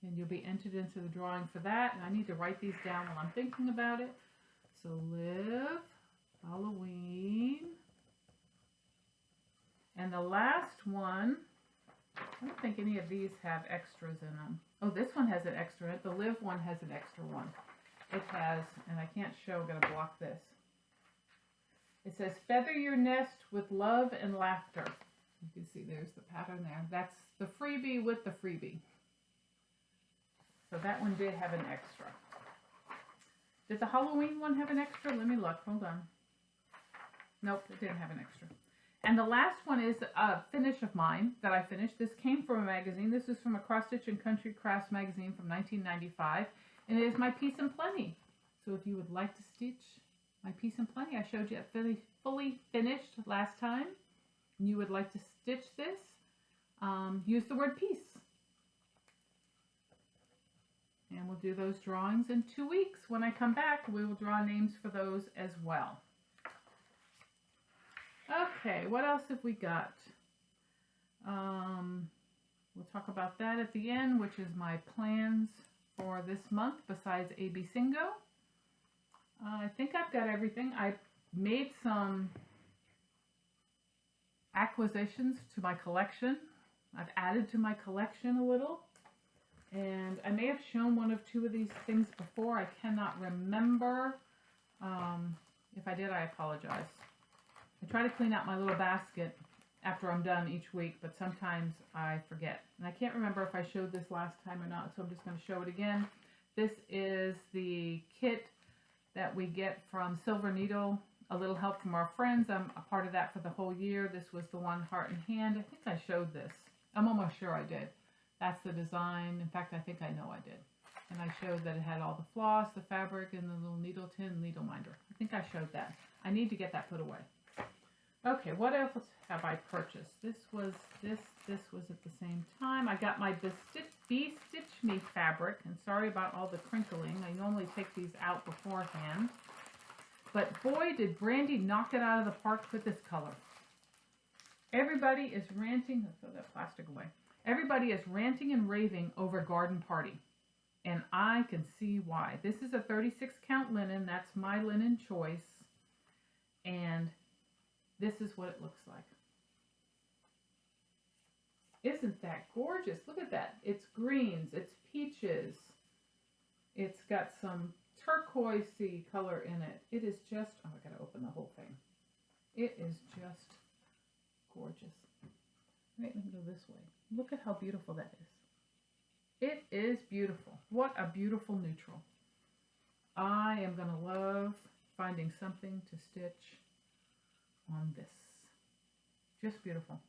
and you'll be entered into the drawing for that. And I need to write these down while I'm thinking about it. So live, Halloween. And the last one, I don't think any of these have extras in them. Oh, this one has an extra in it. The live one has an extra one. It has, and I can't show, I'm going to block this. It says, feather your nest with love and laughter. You can see there's the pattern there. That's the freebie with the freebie. So that one did have an extra. Did the Halloween one have an extra? Let me look. Hold on. Nope, it didn't have an extra. And the last one is a finish of mine that I finished. This came from a magazine. This is from a Cross Stitch and Country Crafts magazine from 1995. And it is my Peace and Plenty. So if you would like to stitch my Peace and Plenty, I showed you it fully finished last time. And you would like to stitch this, use the word peace. And we'll do those drawings in 2 weeks. When I come back, we will draw names for those as well. Okay, what else have we got? We'll talk about that at the end, which is my plans for this month besides AB Singo. I think I've got everything. I made some acquisitions to my collection. I've added to my collection a little. And I may have shown 1 or 2 of these things before. I cannot remember. If I did, I apologize. I try to clean out my little basket after I'm done each week, but sometimes I forget. And I can't remember if I showed this last time or not, so I'm just going to show it again. This is the kit that we get from Silver Needle, A Little Help from Our Friends. I'm a part of that for the whole year. This was the one Heart and Hand. I think I showed this. I'm almost sure I did. That's the design. In fact, I think I know I did. And I showed that it had all the floss, the fabric, and the little needle tin needle minder. I think I showed that. I need to get that put away. Okay, what else have I purchased? This was at the same time. I got my Bee Stitch Me fabric, and sorry about all the crinkling. I normally take these out beforehand. But boy, did Brandy knock it out of the park with this color. Everybody is ranting. Let's throw that plastic away. Everybody is ranting and raving over Garden Party. And I can see why. This is a 36 count linen. That's my linen choice. And this is what it looks like. Isn't that gorgeous? Look at that. It's greens. It's peaches. It's got some turquoisey color in it. It is just, oh, I gotta open the whole thing. It is just gorgeous. Wait, let me go this way. Look at how beautiful that is. It is beautiful. What a beautiful neutral. I am gonna love finding something to stitch on this. Just beautiful.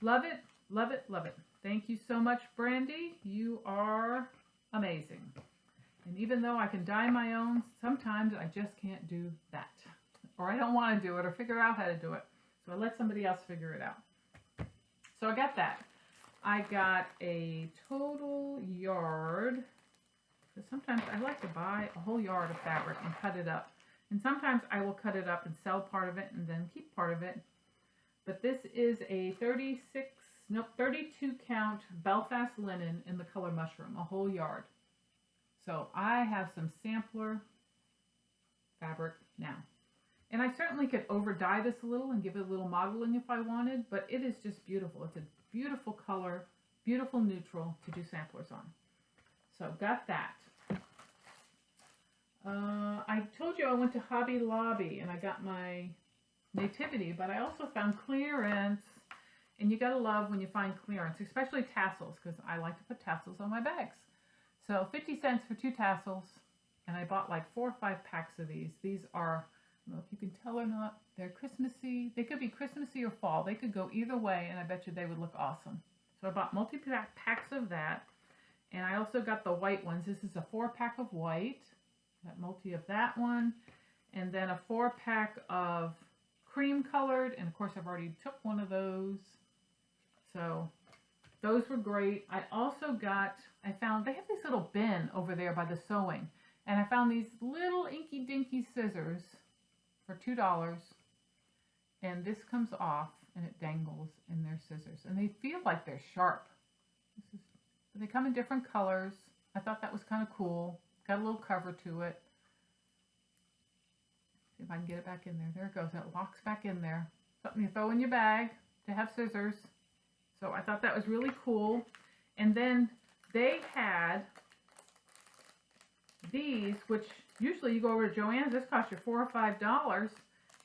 Love it. Love it, love it. Thank you so much, Brandy. You are amazing. And even though I can dye my own, sometimes I just can't do that. Or I don't want to do it or figure out how to do it. So I let somebody else figure it out. So I got that. I got a total yard. Because sometimes I like to buy a whole yard of fabric and cut it up. And sometimes I will cut it up and sell part of it and then keep part of it. But this is a 32 count Belfast linen in the color mushroom, a whole yard. So I have some sampler fabric now. And I certainly could over dye this a little and give it a little modeling if I wanted, but it is just beautiful. It's a beautiful color, beautiful neutral to do samplers on. So got that. I told you I went to Hobby Lobby and I got my Nativity, but I also found clearance. And you gotta love when you find clearance, especially tassels, because I like to put tassels on my bags. So 50 cents for 2 tassels, and I bought like 4 or 5 packs of these. These are, I don't know if you can tell or not, they're Christmassy. They could be Christmassy or fall. They could go either way, and I bet you they would look awesome. So I bought multi-pack packs of that, and I also got the white ones. This is a 4-pack of white, got multi of that one, and then a 4-pack of cream colored, and of course I've already took one of those. So those were great. I also got, I found, they have this little bin over there by the sewing. And I found these little inky dinky scissors for $2. And this comes off and it dangles in their scissors. And they feel like they're sharp. They come in different colors. I thought that was kind of cool. Got a little cover to it. See if I can get it back in there. There it goes. It locks back in there. Something you throw in your bag to have scissors. So I thought that was really cool. And then they had these, which usually you go over to Joann's, this costs you $4 or $5,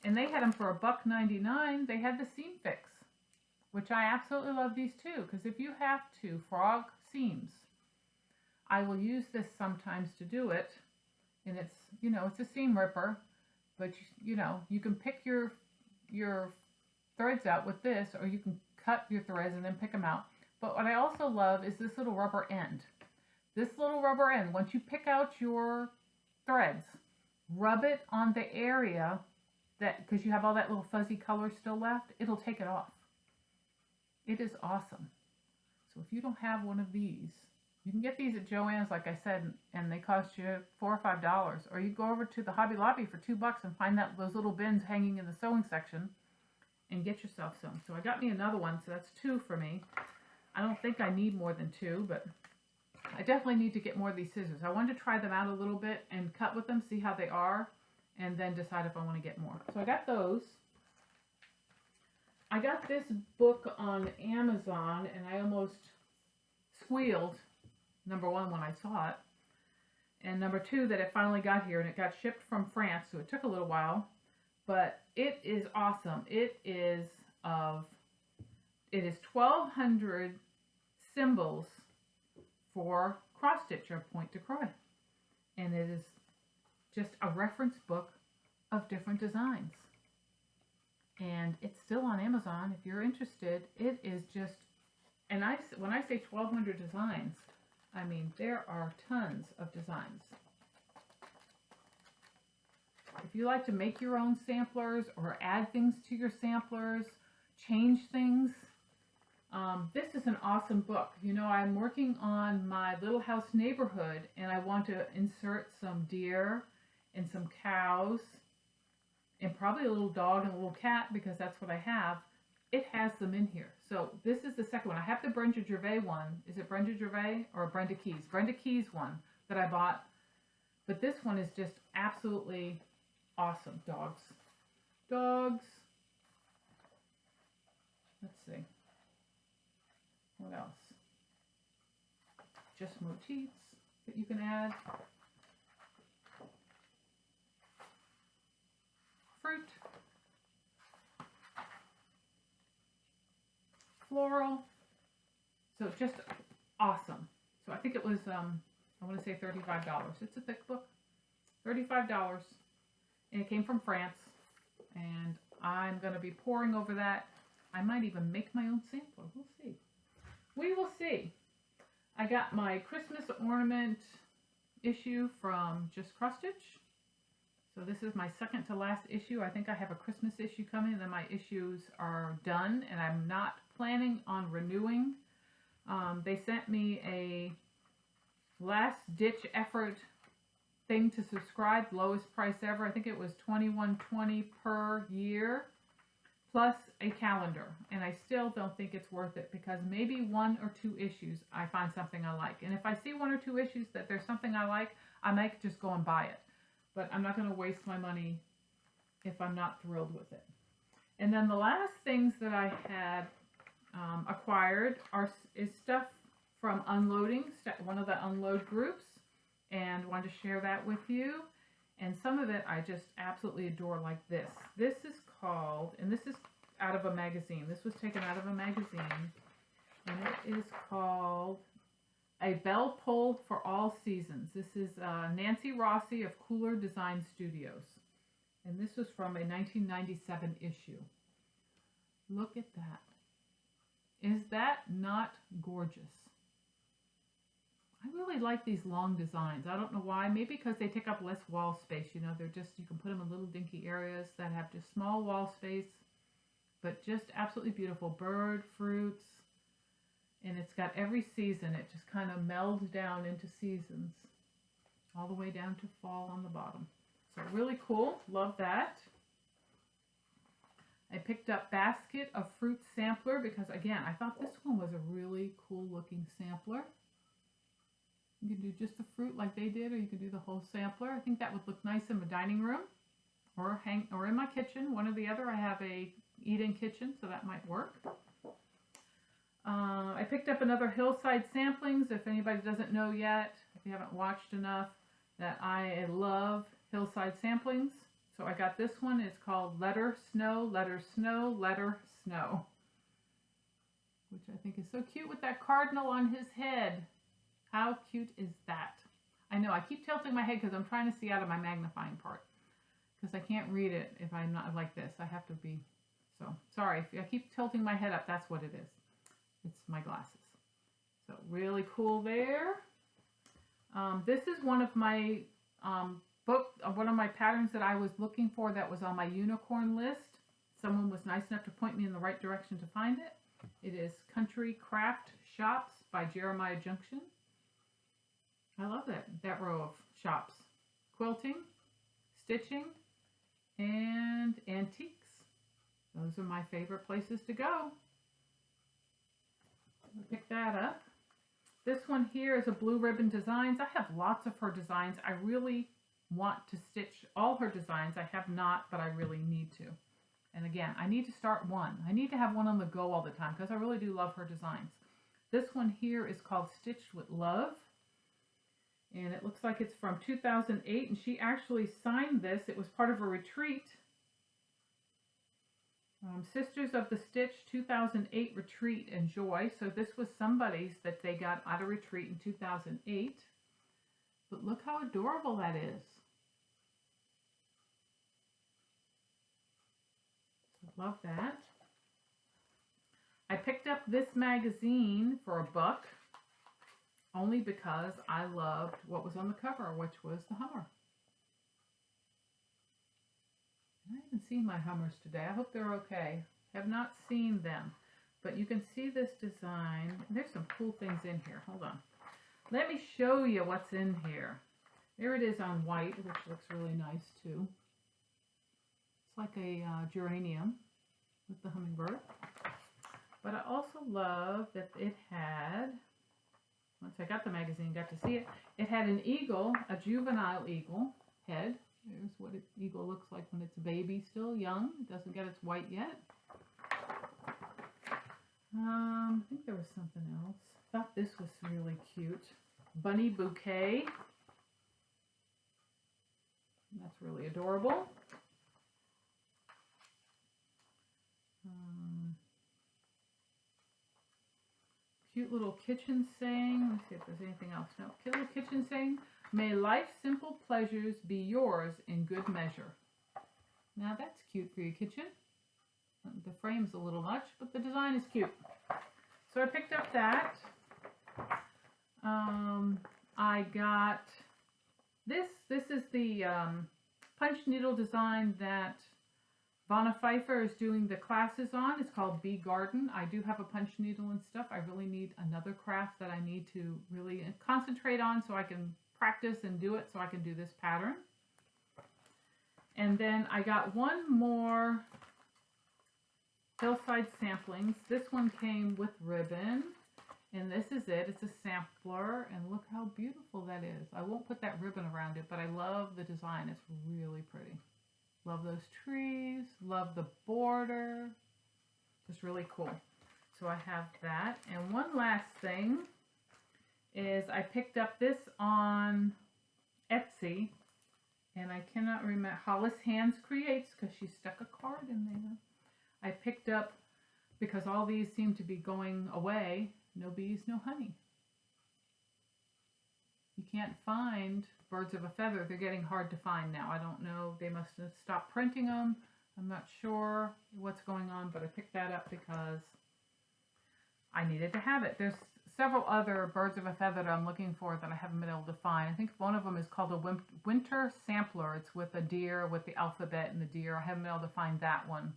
and they had them for $1.99. They had the seam fix, which I absolutely love these too, because if you have to frog seams, I will use this sometimes to do it. And it's, you know, it's a seam ripper, but you know, you can pick your threads out with this, or you can cut your threads and then pick them out. But what I also love is this little rubber end. This little rubber end, once you pick out your threads, rub it on the area that, because you have all that little fuzzy color still left, it'll take it off. It is awesome. So if you don't have one of these, you can get these at Joann's, like I said, and they cost you $4 or $5. Or you go over to the Hobby Lobby for $2 and find those little bins hanging in the sewing section and get yourself some. So I got me another one, so that's 2 for me. I don't think I need more than 2, but I definitely need to get more of these scissors. I wanted to try them out a little bit and cut with them, see how they are, and then decide if I want to get more. So I got those. I got this book on Amazon, and I almost squealed, number 1, when I saw it, and number 2, that it finally got here, and it got shipped from France, so it took a little while. But it is awesome. It is 1,200 symbols for cross stitch or point to croy. And it is just a reference book of different designs. And it's still on Amazon if you're interested. It is just, and when I say 1,200 designs, I mean there are tons of designs. If you like to make your own samplers or add things to your samplers, change things, this is an awesome book. You know, I'm working on my little house neighborhood, and I want to insert some deer and some cows and probably a little dog and a little cat, because that's what I have. It has them in here. So this is the second one. I have the Brenda Gervais one. Is it Brenda Gervais or Brenda Keys? Brenda Keys one that I bought. But this one is just absolutely awesome. Dogs. Dogs. Let's see. What else? Just motifs that you can add. Fruit. Floral. So just awesome. So I think it was, I want to say $35. It's a thick book. $35. And it came from France. And I'm going to be pouring over that. I might even make my own sampler. We'll see. we will see. I got my Christmas ornament issue from Just Cross Stitch. So this is my second to last issue. I think I have a Christmas issue coming, and then my issues are done, and I'm not planning on renewing. They sent me a last ditch effort thing to subscribe, lowest price ever. I think it was $21.20 per year plus a calendar, and I still don't think it's worth it, because maybe 1 or 2 issues I find something I like, and if I see 1 or 2 issues that there's something I like, I might just go and buy it, but I'm not going to waste my money if I'm not thrilled with it. And then the last things that I had acquired is stuff from Unloading, one of the Unload groups, and wanted to share that with you. And some of it I just absolutely adore, like this. This is called, and this is out of a magazine. This was taken out of a magazine, and it is called A Bell Pull for All Seasons. This is Nancy Rossi of Cooler Design Studios, and this was from a 1997 issue. Look at that. Is that not gorgeous? I really like these long designs. I don't know why. Maybe because they take up less wall space. You know, they're just, you can put them in little dinky areas that have just small wall space, but just absolutely beautiful. Bird, fruits, and it's got every season. It just kind of melds down into seasons, all the way down to fall on the bottom. So really cool. Love that. I picked up Basket of Fruit Sampler because, again, I thought this one was a really cool looking sampler. You can do just the fruit like they did, or you can do the whole sampler. I think that would look nice in the dining room, or in my kitchen, one or the other. I have a eat-in kitchen, so that might work. I picked up another Hillside Samplings. If anybody doesn't know yet, if you haven't watched enough, that I love Hillside Samplings. So I got this one. It's called Letter Snow, Letter Snow, Letter Snow, which I think is so cute with that cardinal on his head. How cute is that? I know, I keep tilting my head because I'm trying to see out of my magnifying part, because I can't read it if I'm not like this. I have to be, so sorry. If I keep tilting my head up, that's what it is. It's my glasses. So really cool there. This is one of my one of my patterns that I was looking for that was on my unicorn list. Someone was nice enough to point me in the right direction to find it. It is Country Craft Shops by Jeremiah Junction. I love that row of shops. Quilting, stitching, and antiques. Those are my favorite places to go. I'll pick that up. This one here is a Blue Ribbon Designs. I have lots of her designs. I really want to stitch all her designs. I have not, but I really need to. And again, I need to start one. I need to have one on the go all the time because I really do love her designs. This one here is called Stitched with Love. And it looks like it's from 2008, and she actually signed this. It was part of a retreat. Sisters of the Stitch 2008 Retreat and Joy. So this was somebody's that they got at a retreat in 2008. But look how adorable that is. Love that. I picked up this magazine for $1. Only because I loved what was on the cover, which was the Hummer. I haven't seen my Hummers today. I hope they're okay. Have not seen them. But you can see this design. There's some cool things in here. Hold on. Let me show you what's in here. There it is on white, which looks really nice too. It's like a geranium with the hummingbird. But I also love that it had, once I got the magazine, got to see it, it had an eagle, a juvenile eagle head. There's what an eagle looks like when it's a baby, still young. It doesn't get its white yet. I think there was something else. I thought this was really cute. Bunny bouquet. That's really adorable. Cute little kitchen saying. Let's see if there's anything else. No, cute little kitchen saying. May life's simple pleasures be yours in good measure. Now that's cute for your kitchen. The frame's a little much, but the design is cute. So I picked up that. I got this. This is the punch needle design that Vanna Pfeiffer is doing the classes on. It's called Bee Garden. I do have a punch needle and stuff. I really need another craft that I need to really concentrate on so I can practice and do it so I can do this pattern. And then I got one more Hillside Samplings. This one came with ribbon, and this is it. It's a sampler, and look how beautiful that is. I won't put that ribbon around it, but I love the design. It's really pretty. Love those trees, love the border. It's really cool. So I have that. And one last thing is I picked up this on Etsy, and I cannot remember, Hollis Hands Creates, because she stuck a card in there. I picked up, because all these seem to be going away, no bees, no honey. You can't find birds of a feather. They're getting hard to find now. I don't know. They must have stopped printing them. I'm not sure what's going on, but I picked that up because I needed to have it. There's several other birds of a feather that I'm looking for that I haven't been able to find. I think one of them is called a winter sampler. It's with a deer, with the alphabet and the deer. I haven't been able to find that one.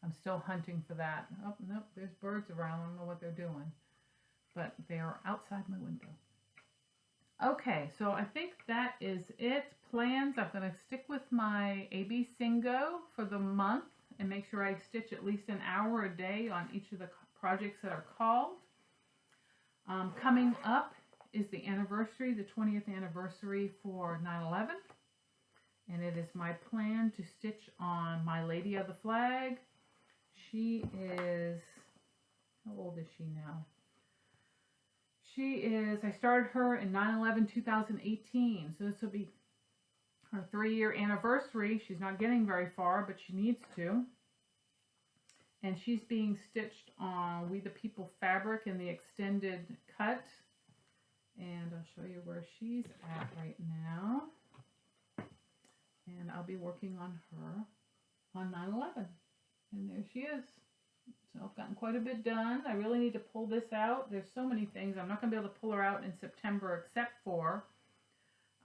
I'm still hunting for that. Oh, nope, there's birds around. I don't know what they're doing, but they are outside my window. Okay, so I think that is it. Plans, I'm going to stick with my AB Singo for the month and make sure I stitch at least an hour a day on each of the projects that are called. Coming up is the anniversary, the 20th anniversary for 9/11, and it is my plan to stitch on My Lady of the Flag. She is, how old is she now? She is, I started her in 9/11/2018, so this will be her 3-year anniversary. She's not getting very far, but she needs to. And she's being stitched on We the People fabric in the extended cut. And I'll show you where she's at right now. And I'll be working on her on 9/11. And there she is. So I've gotten quite a bit done. I really need to pull this out. There's so many things. I'm not going to be able to pull her out in September except for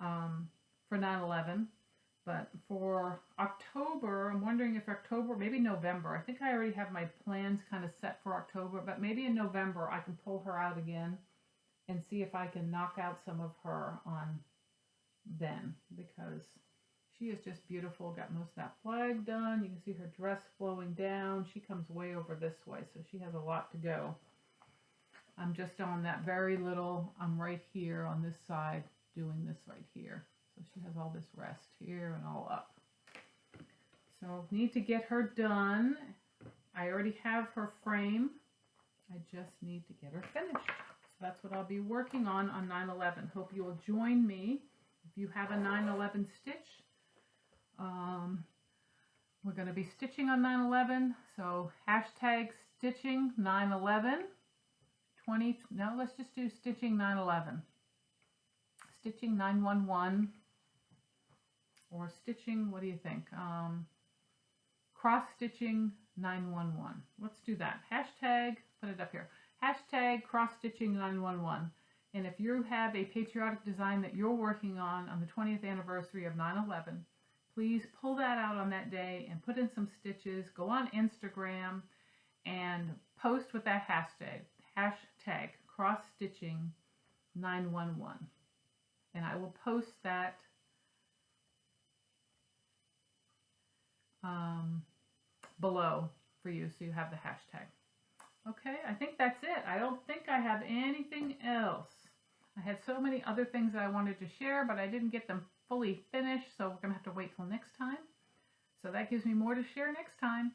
9/11. But for October, I'm wondering if October, maybe November. I think I already have my plans kind of set for October, but maybe in November I can pull her out again and see if I can knock out some of her on then, because she is just beautiful. Got most of that flag done. You can see her dress flowing down. She comes way over this way, so she has a lot to go. I'm just on that very little, I'm right here on this side doing this right here. So she has all this rest here and all up. So need to get her done. I already have her frame. I just need to get her finished. So that's what I'll be working on 9/11. Hope you will join me if you have a 9/11 stitch. We're going to be stitching on 9/11. So hashtag stitching 9/11. No, let's just do stitching 9/11. Stitching 9/11. Or stitching, what do you think? Cross stitching 9/11. Let's do that. Hashtag, put it up here. Hashtag cross stitching 9/11. And if you have a patriotic design that you're working on the 20th anniversary of 9/11, please pull that out on that day and put in some stitches. Go on Instagram and post with that hashtag cross stitching 9/11. And I will post that below for you so you have the hashtag. Okay, I think that's it. I don't think I have anything else. I had so many other things that I wanted to share, but I didn't get them fully finished, so we're going to have to wait till next time. So that gives me more to share next time.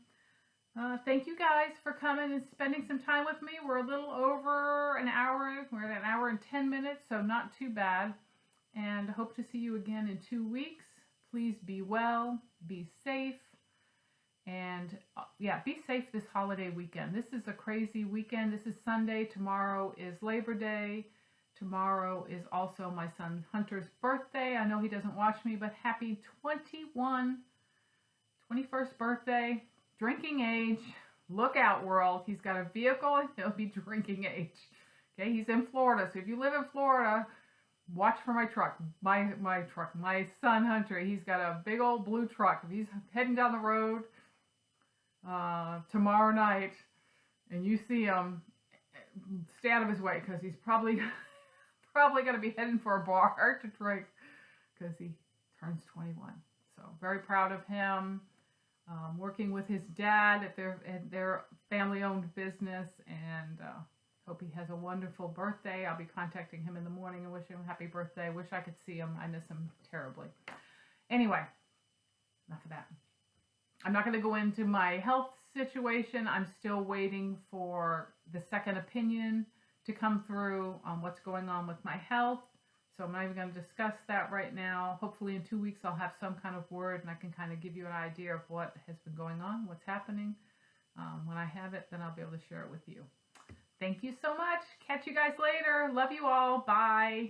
Thank you guys for coming and spending some time with me. We're a little over an hour. We're at 1 hour and 10 minutes, so not too bad. And I hope to see you again in 2 weeks. Please be well, be safe. And yeah, be safe this holiday weekend. This is a crazy weekend. This is Sunday. Tomorrow is Labor Day. Tomorrow is also my son Hunter's birthday. I know he doesn't watch me, but happy 21st birthday. Drinking age. Look out, world. He's got a vehicle and he'll be drinking age. Okay, he's in Florida. So if you live in Florida, watch for my truck. My truck. My son Hunter, he's got a big old blue truck. If he's heading down the road tomorrow night and you see him, stay out of his way because he's probably going to be heading for a bar to drink because he turns 21. So very proud of him. Working with his dad at their family-owned business, and hope he has a wonderful birthday. I'll be contacting him in the morning and wishing him a happy birthday. Wish I could see him. I miss him terribly. Anyway, enough of that. I'm not going to go into my health situation. I'm still waiting for the second opinion to come through on what's going on with my health. So I'm not even going to discuss that right now. Hopefully in 2 weeks I'll have some kind of word and I can kind of give you an idea of what has been going on, what's happening. When I have it, then I'll be able to share it with you. Thank you so much. Catch you guys later. Love you all. Bye.